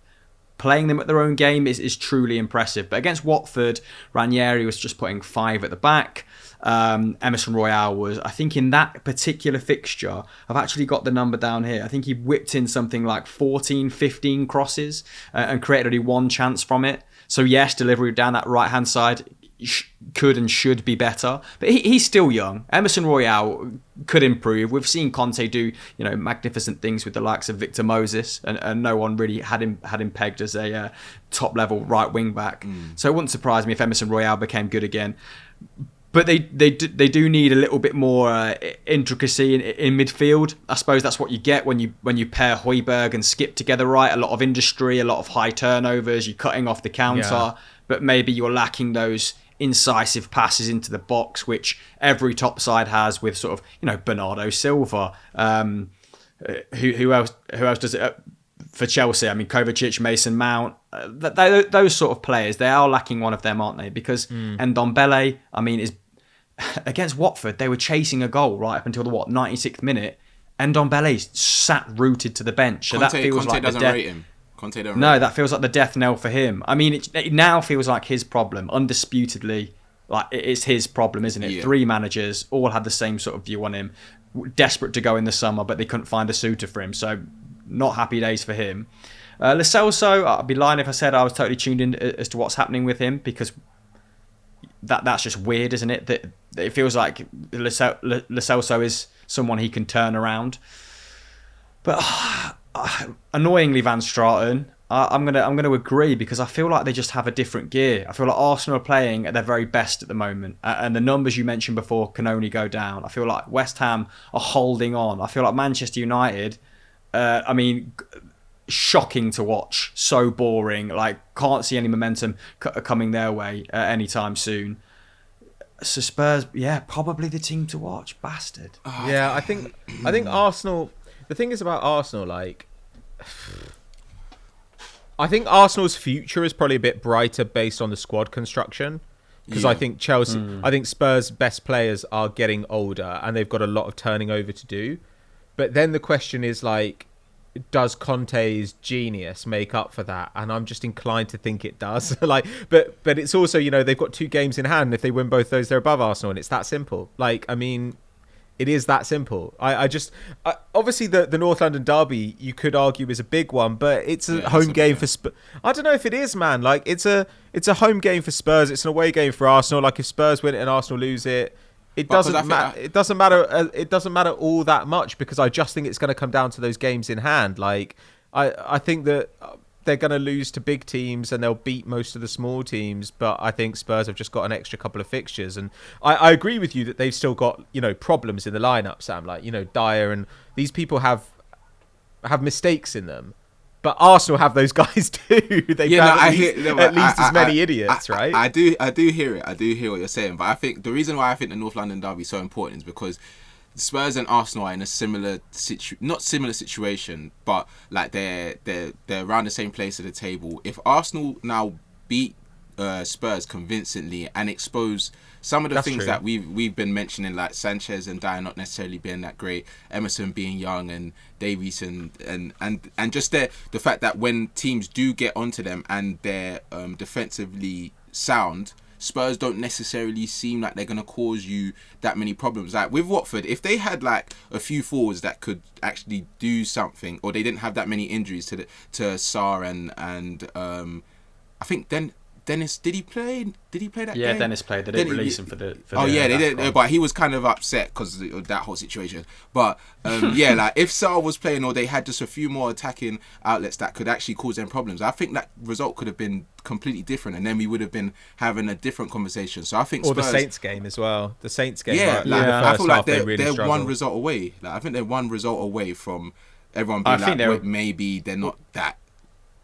Speaker 4: playing them at their own game, is truly impressive. But against Watford, Ranieri was just putting 5 at the back. Emerson Royale was, I think, in that particular fixture, I've actually got the number down here, I think he whipped in something like 14, 15 crosses and created only 1 chance from it. So yes, delivery down that right-hand side could and should be better, but he's still young. Emerson Royale could improve. We've seen Conte do magnificent things with the likes of Victor Moses, and no one really had him pegged as a top level right wing back. So it wouldn't surprise me if Emerson Royale became good again. But they do need a little bit more intricacy in midfield. I suppose that's what you get when you pair Højbjerg and Skip together, right? A lot of industry, a lot of high turnovers. You're cutting off the counter, but maybe you're lacking those incisive passes into the box, which every top side has, with sort of Bernardo Silva. Who else does it for Chelsea? I mean, Kovacic, Mason Mount, those sort of players. They are lacking one of them, aren't they? Because Ndombele, I mean, is against Watford, they were chasing a goal right up until the 96th minute, and Ndombele sat rooted to the bench. So that feels
Speaker 3: Conte
Speaker 4: like
Speaker 3: doesn't
Speaker 4: the death.
Speaker 3: rate him. Conte don't
Speaker 4: No,
Speaker 3: rate
Speaker 4: that feels like the death knell for him. I mean, it now feels like his problem, undisputedly. Like, it's his problem, isn't it?
Speaker 3: Yeah.
Speaker 4: 3 managers all had the same sort of view on him, desperate to go in the summer, but they couldn't find a suitor for him. So, not happy days for him. Lo Celso, I'd be lying if I said I was totally tuned in as to what's happening with him, because that's just weird, isn't it? That it feels like Lo Celso is someone he can turn around. But annoyingly, Van Straaten, I'm gonna agree, because I feel like they just have a different gear. I feel like Arsenal are playing at their very best at the moment, and the numbers you mentioned before can only go down. I feel like West Ham are holding on. I feel like Manchester United, shocking to watch, so boring. Like, can't see any momentum coming their way anytime soon. So Spurs, probably the team to watch. Bastard.
Speaker 2: Yeah, I think Arsenal. The thing is about Arsenal, like, I think Arsenal's future is probably a bit brighter based on the squad construction, because I think I think Spurs' best players are getting older and they've got a lot of turning over to do. But then the question is, like, does Conte's genius make up for that? And I'm just inclined to think it does. but it's also, they've got 2 games in hand. If they win both those, they're above Arsenal, and it's that simple. Like, I mean, it is that simple. Obviously the North London derby, you could argue, is a big one, but it's a home game for Spurs. I don't know if it is, man. Like, it's a home game for Spurs. It's an away game for Arsenal. Like, if Spurs win it and Arsenal lose it, it doesn't matter. It doesn't matter. It doesn't matter all that much, because I just think it's going to come down to those games in hand. Like, I think that they're going to lose to big teams and they'll beat most of the small teams. But I think Spurs have just got an extra couple of fixtures. And I agree with you that they've still got, problems in the lineup, Sam. Like, Dyer and these people have mistakes in them. But Arsenal have those guys too. They have at least as many idiots, right?
Speaker 3: I do hear it. I do hear what you're saying. But I think the reason why I think the North London derby is so important is because Spurs and Arsenal are in a not similar situation, but like they're around the same place at the table. If Arsenal now beat Spurs convincingly and expose some of the things that we've been mentioning, like Sanchez and Dyer not necessarily being that great, Emerson being young, and Davies and just the fact that when teams do get onto them and they're defensively sound, Spurs don't necessarily seem like they're going to cause you that many problems. Like with Watford, if they had like a few forwards that could actually do something, or they didn't have that many injuries to Sarr and I think then Dennis, did he play that game?
Speaker 4: Yeah, Dennis played. They didn't release him for the
Speaker 3: they did. But he was kind of upset because of that whole situation. But like if Sarr was playing, or they had just a few more attacking outlets that could actually cause them problems, I think that result could have been completely different, and then we would have been having a different conversation. So I think Spurs,
Speaker 2: the Saints game as well. The Saints game.
Speaker 3: I feel like they're one result away. Like I think they're one result away from everyone being maybe they're not that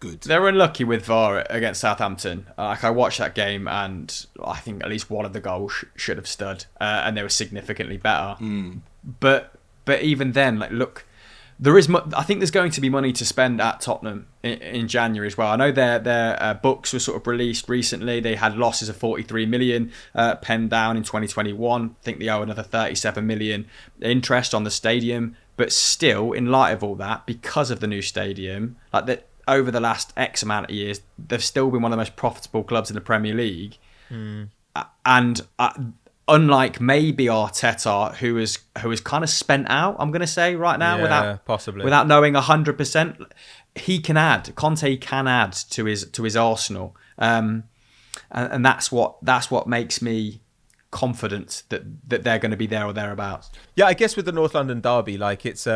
Speaker 3: good.
Speaker 4: They were unlucky with VAR against Southampton. I watched that game, and I think at least one of the goals should have stood, and they were significantly better. But even then, look, I think there's going to be money to spend at Tottenham in January as well. I know their books were sort of released recently. They had losses of 43 million penned down in 2021. I think they owe another 37 million interest on the stadium. But still, in light of all that, because of the new stadium, like that, over the last X amount of years, they've still been one of the most profitable clubs in the Premier League. And unlike maybe Arteta, who is kind of spent out, I'm going to say right now, without knowing 100%, Conte can add to his arsenal, and that's what makes me confident that they're going to be there or thereabouts.
Speaker 2: Yeah, I guess with the North London derby, like it's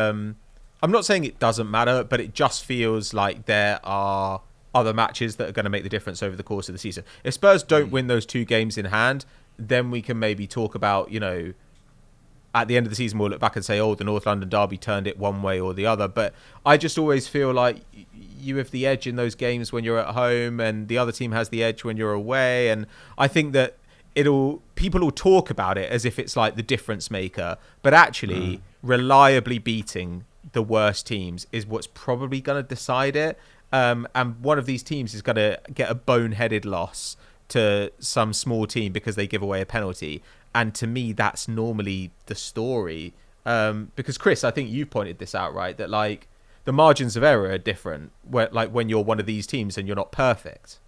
Speaker 2: I'm not saying it doesn't matter, but it just feels like there are other matches that are going to make the difference over the course of the season. If Spurs don't win those two games in hand, then we can maybe talk about, at the end of the season, we'll look back and say, the North London derby turned it one way or the other. But I just always feel like you have the edge in those games when you're at home, and the other team has the edge when you're away. And I think that people will talk about it as if it's like the difference maker, but actually reliably beating the worst teams is what's probably going to decide it. And one of these teams is going to get a boneheaded loss to some small team because they give away a penalty. And to me, that's normally the story. Because Chris, I think you've pointed this out, right? That like the margins of error are different when you're one of these teams and you're not perfect.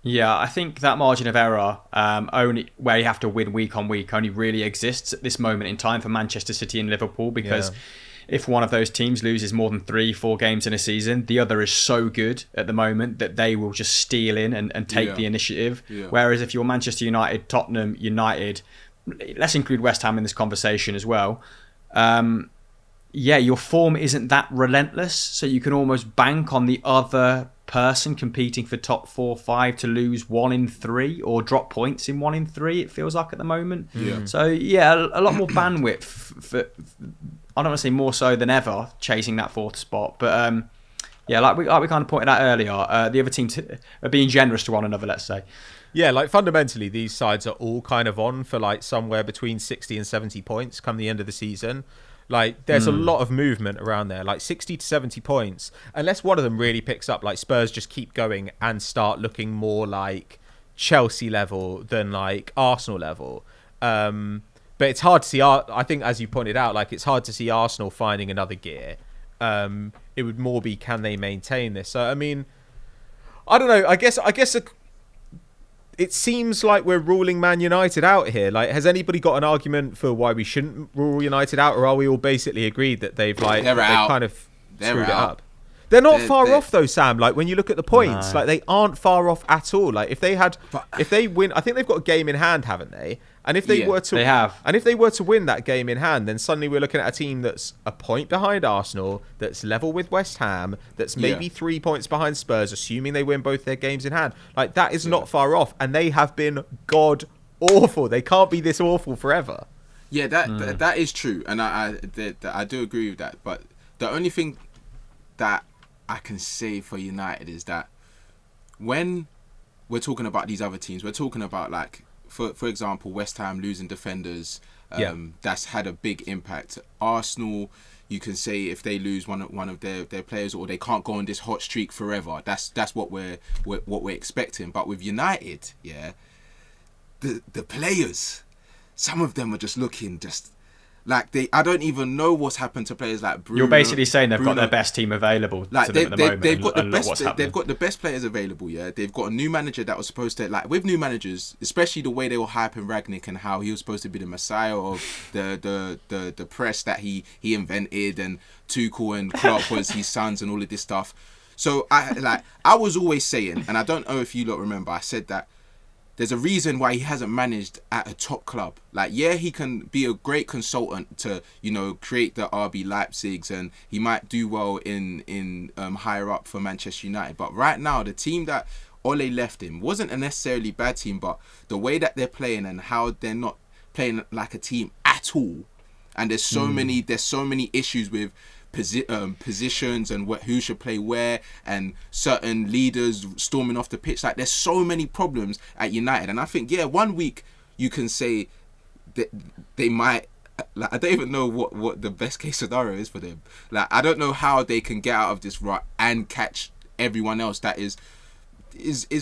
Speaker 4: Yeah, I think that margin of error, only where you have to win week on week, only really exists at this moment in time for Manchester City and Liverpool, because if one of those teams loses more than 3-4 games in a season, the other is so good at the moment that they will just steal in and take the initiative. Yeah. Whereas if you're Manchester United, Tottenham, United, let's include West Ham in this conversation as well, your form isn't that relentless, so you can almost bank on the other person competing for top 4 or 5 to lose 1 in 3 or drop points in 1 in 3, it feels like at the moment. So a lot more bandwidth for I don't want to say more so than ever chasing that 4th spot, but like we kind of pointed out earlier, the other teams are being generous to one another, let's say.
Speaker 2: Yeah, like fundamentally these sides are all kind of on for like somewhere between 60 and 70 points come the end of the season. Like there's a lot of movement around there, like 60 to 70 points, unless one of them really picks up, like Spurs just keep going and start looking more like Chelsea level than like Arsenal level. But it's hard to see, I think as you pointed out, like it's hard to see Arsenal finding another gear. It would more be, can they maintain this? So, I mean, I don't know. I guess it seems like we're ruling Man United out here. Like, has anybody got an argument for why we shouldn't rule United out, or are we all basically agreed that they've kind of screwed it up? They're not far off though, Sam. Like when you look at the points,
Speaker 4: No.
Speaker 2: like they aren't far off at all. Like if they win, I think they've got a game in hand, haven't they? And if they were to,
Speaker 4: they have.
Speaker 2: And if they were to win that game in hand, then suddenly we're looking at a team that's a point behind Arsenal, that's level with West Ham, that's maybe 3 points behind Spurs, assuming they win both their games in hand. Like that is not far off, and they have been god awful. They can't be this awful forever.
Speaker 3: Yeah, that is true, and I do agree with that. But the only thing that I can say for United is that when we're talking about these other teams, we're talking about like, for example, West Ham losing defenders. That's had a big impact. Arsenal, you can say if they lose one of their players, or they can't go on this hot streak forever. That's what we're expecting. But with United, the players, some of them are just looking just like I don't even know what's happened to players like Bruno.
Speaker 4: You're basically saying they've got their best team available to them at the moment.
Speaker 3: They've got the best players available. Yeah, they've got a new manager that was supposed to, like, with new managers, especially the way they were hyping Rangnick and how he was supposed to be the messiah of the press that he invented, and Tuchel and Klopp was his sons and all of this stuff. So I was always saying, and I don't know if you lot remember, I said that there's a reason why he hasn't managed at a top club. Like, he can be a great consultant to, create the RB Leipzigs, and he might do well in higher up for Manchester United. But right now, the team that Ole left him wasn't a necessarily bad team, but the way that they're playing and how they're not playing like a team at all. And there's so many issues with positions and who should play where, and certain leaders storming off the pitch. Like, there's so many problems at United, and I think 1 week you can say that they might, like, I don't even know what the best case scenario is for them. Like, I don't know how they can get out of this rut and catch everyone else that is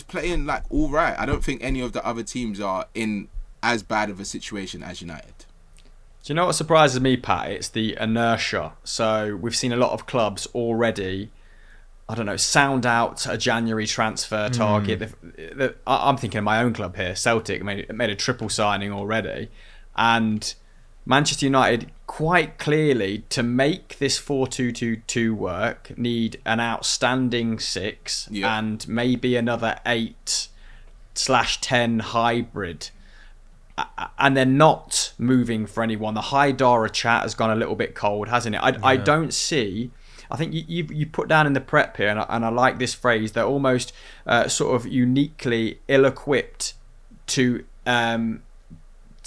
Speaker 3: playing like all right. I don't think any of the other teams are in as bad of a situation as United.
Speaker 4: Do you know what surprises me, Pat? It's the inertia. So we've seen a lot of clubs already, I don't know, sound out a January transfer target. I'm thinking of my own club here. Celtic made a triple signing already. And Manchester United, quite clearly, to make this 4-2-2-2 work, need an outstanding 6 and maybe another 8/10 hybrid. And they're not moving for anyone. The Haidara chat has gone a little bit cold, hasn't it? I don't see. I think you put down in the prep here, and I like this phrase. They're almost sort of uniquely ill-equipped to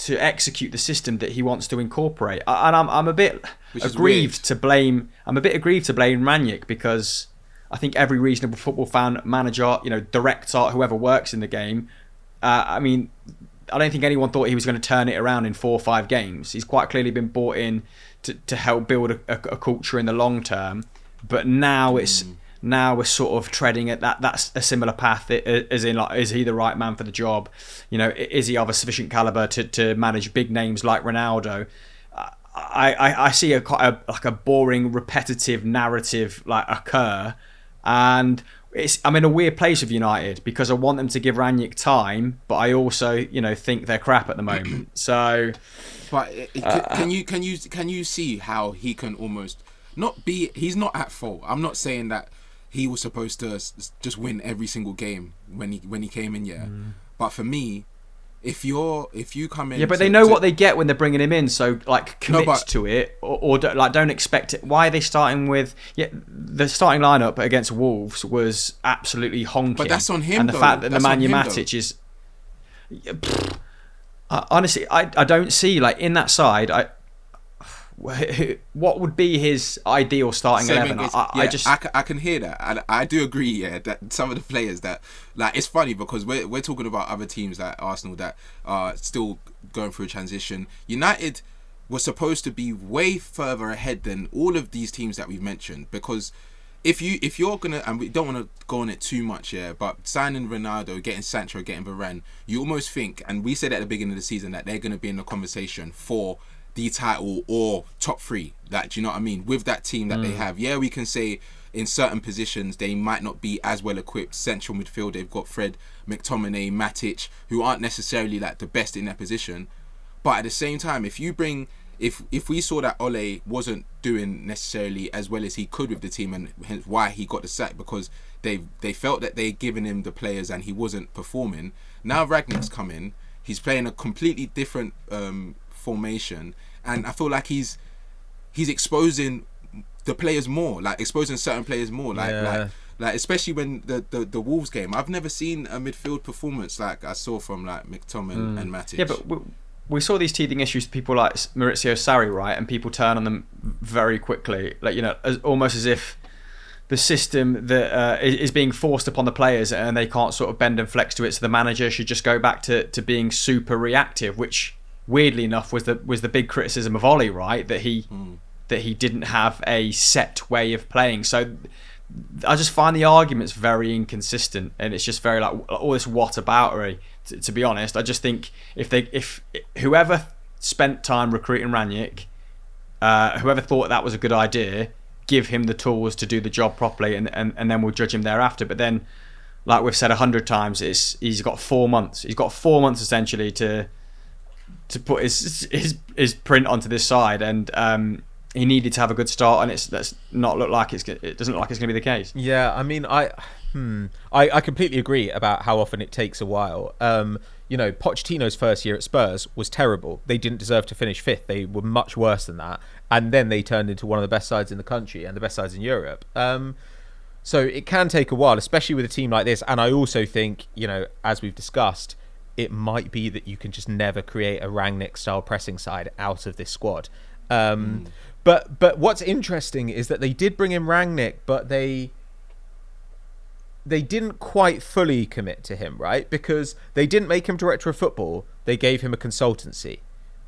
Speaker 4: execute the system that he wants to incorporate. And I'm a bit aggrieved to blame. I'm a bit aggrieved to blame Rangnick, because I think every reasonable football fan, manager, director, whoever works in the game, I don't think anyone thought he was going to turn it around in 4 or 5 games. He's quite clearly been bought in to help build a culture in the long term. But now we're sort of treading at that's a similar path, as in, like, is he the right man for the job? Is he of a sufficient caliber to manage big names like Ronaldo? I see a boring, repetitive narrative like occur, and I'm in a weird place with United, because I want them to give Rangnick time, but I also, think they're crap at the moment. So,
Speaker 3: but can you see how he can almost not be? He's not at fault. I'm not saying that he was supposed to just win every single game when he came in. But for me, if you come in,
Speaker 4: but they know what they get when they're bringing him in, so like commit to it, or don't expect it. Why are they starting with the starting lineup against Wolves was absolutely honking.
Speaker 3: But that's on him,
Speaker 4: and the fact that Nemanja Matic is honestly, I don't see, like, in that side, what would be his ideal starting 11?
Speaker 3: I can hear that, and I do agree. That some of the players that, like, it's funny because we're talking about other teams like Arsenal that are still going through a transition. United was supposed to be way further ahead than all of these teams that we've mentioned, because if you're gonna, and we don't want to go on it too much, but signing Ronaldo, getting Sancho, getting Varane, you almost think, and we said at the beginning of the season, that they're going to be in the conversation for the title or top 3. That, do you know what I mean? With that team that they have, we can say in certain positions they might not be as well equipped. Central midfield, they've got Fred, McTominay, Matic, who aren't necessarily like the best in their position. But at the same time, if if we saw that Ole wasn't doing necessarily as well as he could with the team, and hence why he got the sack, because they felt that they'd given him the players and he wasn't performing. Now Rangnick's come in, he's playing a completely different formation, and I feel like he's exposing the players more, like exposing certain players more, like especially when the Wolves game. I've never seen a midfield performance like I saw from like McTominay and Matic.
Speaker 4: Yeah, but we saw these teething issues to people like Maurizio Sarri, right? And people turn on them very quickly, like, you know, almost as if the system that is being forced upon the players and they can't sort of bend and flex to it. So the manager should just go back to being super reactive, which weirdly enough was the big criticism of Ole, right? That he didn't have a set way of playing. So I just find the arguments very inconsistent, and it's just very like all this whataboutery. To be honest, I just think if whoever spent time recruiting Rangnick, whoever thought that was a good idea, give him the tools to do the job properly, and then we'll judge him thereafter. But then, like we've said 100 times, he's got 4 months. He's got 4 months essentially to put his print onto this side, and he needed to have a good start, and it doesn't look like it's going to be the case.
Speaker 2: Yeah, I mean, I completely agree about how often it takes a while. You know, Pochettino's first year at Spurs was terrible. They didn't deserve to finish fifth. They were much worse than that. And then they turned into one of the best sides in the country and the best sides in Europe. So it can take a while, especially with a team like this. And I also think, you know, as we've discussed, it might be that you can just never create a Rangnick-style pressing side out of this squad. But what's interesting is that they did bring in Rangnick, but they didn't quite fully commit to him, right? Because they didn't make him director of football. They gave him a consultancy.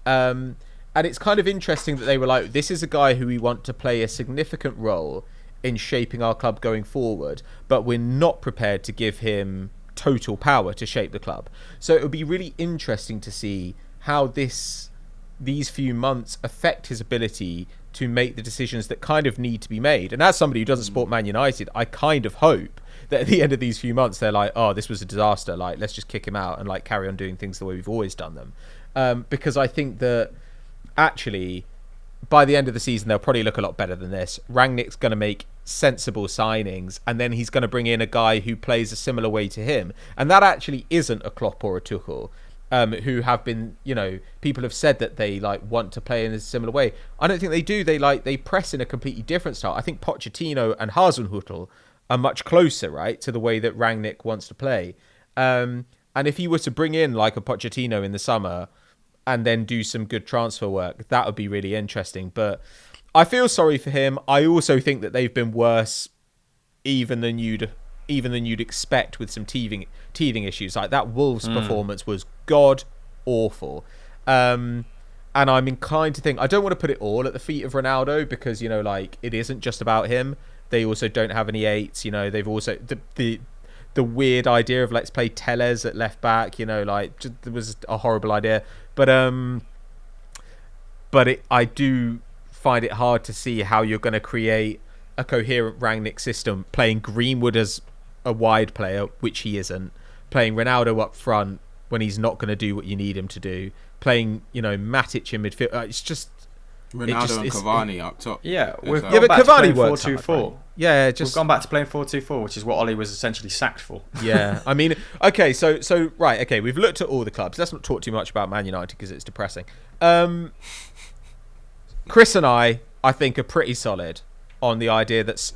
Speaker 2: And it's kind of interesting that they were like, this is a guy who we want to play a significant role in shaping our club going forward, but we're not prepared to give him total power to shape the club. So it would be really interesting to see how these few months affect his ability to make the decisions that kind of need to be made. And as somebody who doesn't support Man United, I kind of hope that at the end of these few months, they're like, oh, this was a disaster. Like, let's just kick him out and like carry on doing things the way we've always done them. Because I think that actually by the end of the season, they'll probably look a lot better than this. Rangnick's going to make sensible signings, and then he's going to bring in a guy who plays a similar way to him. And that actually isn't a Klopp or a Tuchel, who have been, you know, people have said that they like want to play in a similar way. I don't think they do. They press in a completely different style. I think Pochettino and Hasenhüttl are much closer, right, to the way that Rangnick wants to play. And if you were to bring in like a Pochettino in the summer and then do some good transfer work, that would be really interesting. But I feel sorry for him. I also think that they've been worse even than you'd expect, with some teething issues. Like that Wolves performance was god awful. And I'm inclined to think, I don't want to put it all at the feet of Ronaldo, because, you know, like, it isn't just about him. They also don't have any eights, you know. They've also the weird idea of let's play Tellez at left back, you know, like, just, it was a horrible idea. But I do find it hard to see how you're going to create a coherent Rangnick system, playing Greenwood as a wide player, which he isn't, playing Ronaldo up front when he's not going to do what you need him to do, playing, you know, Matic in midfield. It's just
Speaker 3: Ronaldo and Cavani up top.
Speaker 4: Yeah,
Speaker 3: but
Speaker 2: Cavani works
Speaker 4: 4-2-4.
Speaker 2: hard, right? Yeah,
Speaker 4: We've gone back to playing 4-2-4, which is what Ole was essentially sacked for.
Speaker 2: Yeah, I mean, okay, so right, okay, we've looked at all the clubs. Let's not talk too much about Man United because it's depressing. Chris and I think, are pretty solid on the idea that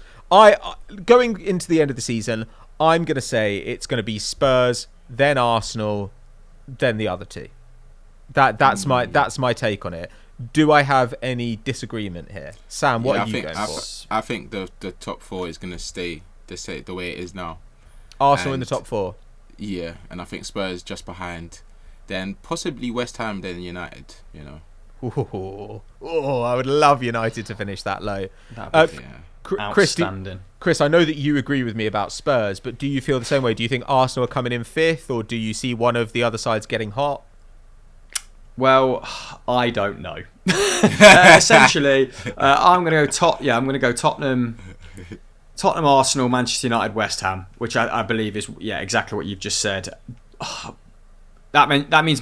Speaker 2: going into the end of the season, I'm going to say it's going to be Spurs, then Arsenal, then the other two. That's my take on it. Do I have any disagreement here? Sam, what are you going for?
Speaker 3: I think the top four is going to stay the way it is now.
Speaker 2: Arsenal in the top four? Yeah,
Speaker 3: and I think Spurs just behind. Then possibly West Ham, then United, you know.
Speaker 2: Oh, I would love United to finish that low.
Speaker 4: Outstanding.
Speaker 2: Chris, I know that you agree with me about Spurs, but do you feel the same way? Do you think Arsenal are coming in fifth, or do you see one of the other sides getting hot?
Speaker 4: Well, I don't know. Essentially, I'm going to go Tottenham, Arsenal, Manchester United, West Ham, which I believe is exactly what you've just said. That means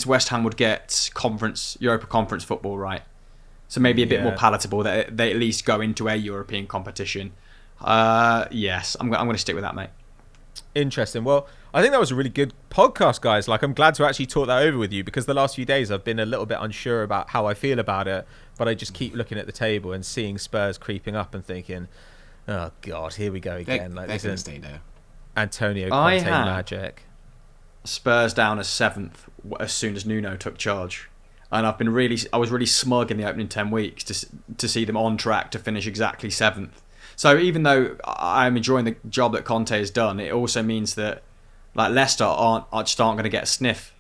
Speaker 4: West Ham would get Europa Conference football, right? So maybe a bit more palatable that they at least go into a European competition. Yes, I'm going to stick with that, mate.
Speaker 2: Interesting. Well, I think that was a really good podcast, guys. Like, I'm glad to actually talk that over with you, because the last few days I've been a little bit unsure about how I feel about it, but I just keep looking at the table and seeing Spurs creeping up and thinking, oh God, here we go again.
Speaker 3: They're going to stay there.
Speaker 2: Antonio Conte magic.
Speaker 4: Spurs down as 7th as soon as Nuno took charge. And I was really smug in the opening 10 weeks to see them on track to finish exactly 7th. So even though I'm enjoying the job that Conte has done, it also means that like Leicester aren't going to get a sniff.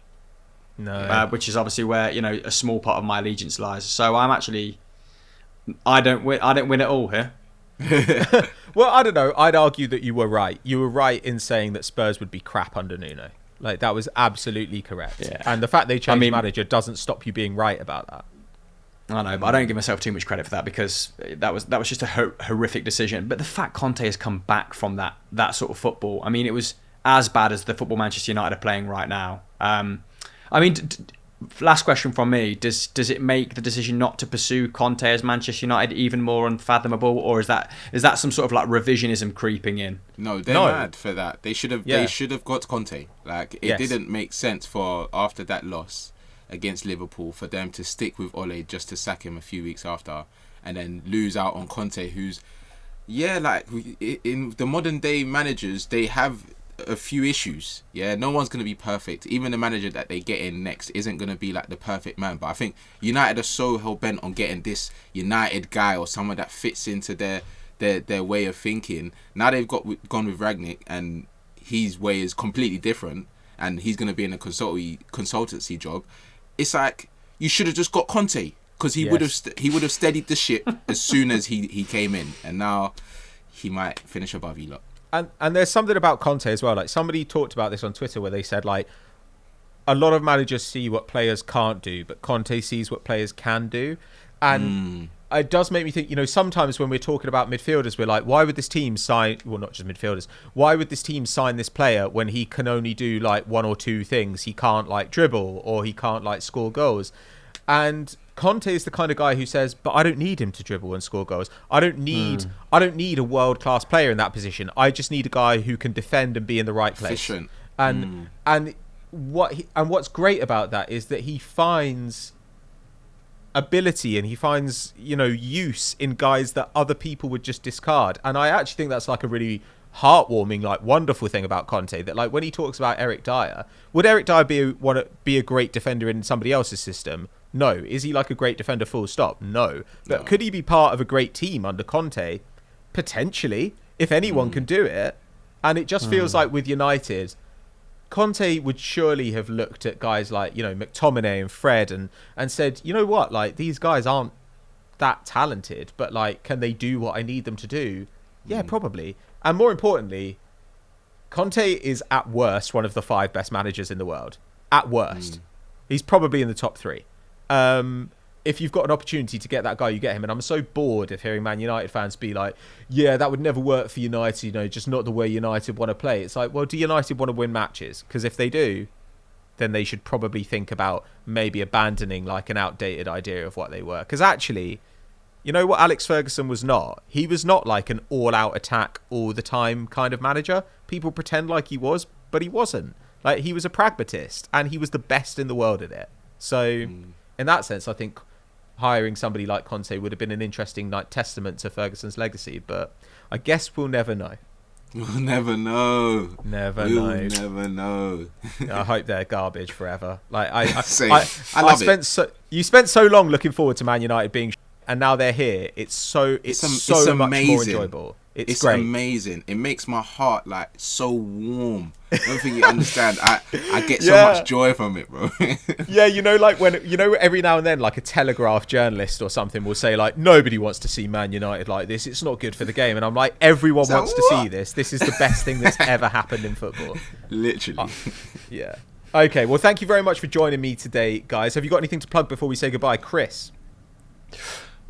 Speaker 2: No.
Speaker 4: Which is obviously where a small part of my allegiance lies. So I don't win it all here.
Speaker 2: Well, I don't know. I'd argue that you were right. You were right in saying that Spurs would be crap under Nuno. Like, that was absolutely correct. Yeah. And the fact they changed manager doesn't stop you being right about that.
Speaker 4: I know, but I don't give myself too much credit for that, because that was just a horrific decision. But the fact Conte has come back from that sort of football, I mean, it was as bad as the football Manchester United are playing right now. Last question from me: Does it make the decision not to pursue Conte as Manchester United even more unfathomable, or is that some sort of like revisionism creeping in?
Speaker 3: No, they're mad for that. They should have got Conte. Like, it didn't make sense for after that loss against Liverpool for them to stick with Ole just to sack him a few weeks after, and then lose out on Conte, who's like in the modern day managers, they have a few issues. No one's going to be perfect. Even the manager that they get in next isn't going to be like the perfect man. But I think United are so hell-bent on getting this United guy or someone that fits into their way of thinking. Now they've gone with Rangnick, and his way is completely different, and he's going to be in a consultancy job. It's like, you should have just got Conte, because he would have steadied the ship as soon as he came in, and now he might finish above you lot.
Speaker 2: And there's something about Conte as well. Like, somebody talked about this on Twitter where they said, like, a lot of managers see what players can't do, but Conte sees what players can do. And it does make me think, sometimes when we're talking about midfielders, we're like, why would this team sign, well, not just midfielders, why would this team sign this player when he can only do like one or two things? He can't like dribble, or he can't like score goals. And Conte is the kind of guy who says, but I don't need him to dribble and score goals. I don't need a world-class player in that position. I just need a guy who can defend and be in the right place.
Speaker 3: Efficient.
Speaker 2: And what's great about that is that he finds ability, and he finds use in guys that other people would just discard. And I actually think that's like a really heartwarming, like, wonderful thing about Conte, that like when he talks about Eric Dyer, would Eric Dyer be a great defender in somebody else's system? No. Is he like a great defender full stop? No. But could he be part of a great team under Conte? Potentially, if anyone can do it. And it just feels like with United, Conte would surely have looked at guys like, McTominay and Fred and said, you know what, like, these guys aren't that talented, but like, can they do what I need them to do? Yeah, probably. And more importantly, Conte is at worst one of the 5 best managers in the world. At worst. He's probably in the top 3. If you've got an opportunity to get that guy, you get him. And I'm so bored of hearing Man United fans be like, yeah, that would never work for United, just not the way United want to play. It's like, well, do United want to win matches? Because if they do, then they should probably think about maybe abandoning like an outdated idea of what they were. Because actually, you know what Alex Ferguson was not? He was not like an all-out attack all the time kind of manager. People pretend like he was, but he wasn't. Like, he was a pragmatist, and he was the best in the world at it. So in that sense, I think hiring somebody like Conte would have been an interesting testament to Ferguson's legacy, but I guess we'll never know.
Speaker 3: We'll never know.
Speaker 2: We'll
Speaker 3: never know.
Speaker 2: I hope they're garbage forever. Like you spent so long looking forward to Man United being, and now they're here. It's so much more enjoyable. It's great.
Speaker 3: Amazing. It makes my heart like so warm. I don't think you understand. I get so much joy from it, bro.
Speaker 2: Yeah, like when every now and then like a Telegraph journalist or something will say like, nobody wants to see Man United like this. It's not good for the game. And I'm like, everyone wants to see this. This is the best thing that's ever happened in football.
Speaker 3: Literally.
Speaker 2: Yeah. Okay. Well, thank you very much for joining me today, guys. Have you got anything to plug before we say goodbye, Chris?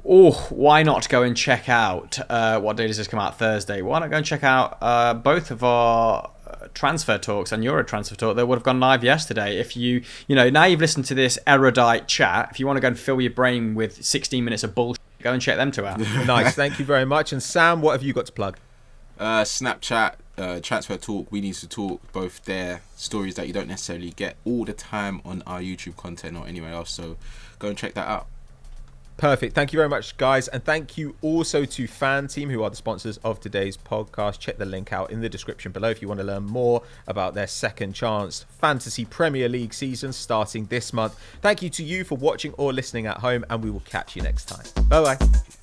Speaker 4: Oh, why not go and check out, what day does this come out? Thursday. Why not go and check out both of our transfer talks and Euro transfer talk that would have gone live yesterday. If you know, now you've listened to this erudite chat, if you want to go and fill your brain with 16 minutes of bullshit, go and check them two out.
Speaker 2: Nice, thank you very much. And Sam, what have you got to plug?
Speaker 3: Snapchat, Transfer Talk, We Need to Talk, both their stories that you don't necessarily get all the time on our YouTube content or anywhere else. So go and check that out.
Speaker 2: Perfect. Thank you very much, guys. And thank you also to Fan Team, who are the sponsors of today's podcast. Check the link out in the description below if you want to learn more about their second chance fantasy Premier League season starting this month. Thank you to you for watching or listening at home, and we will catch you next time. Bye-bye.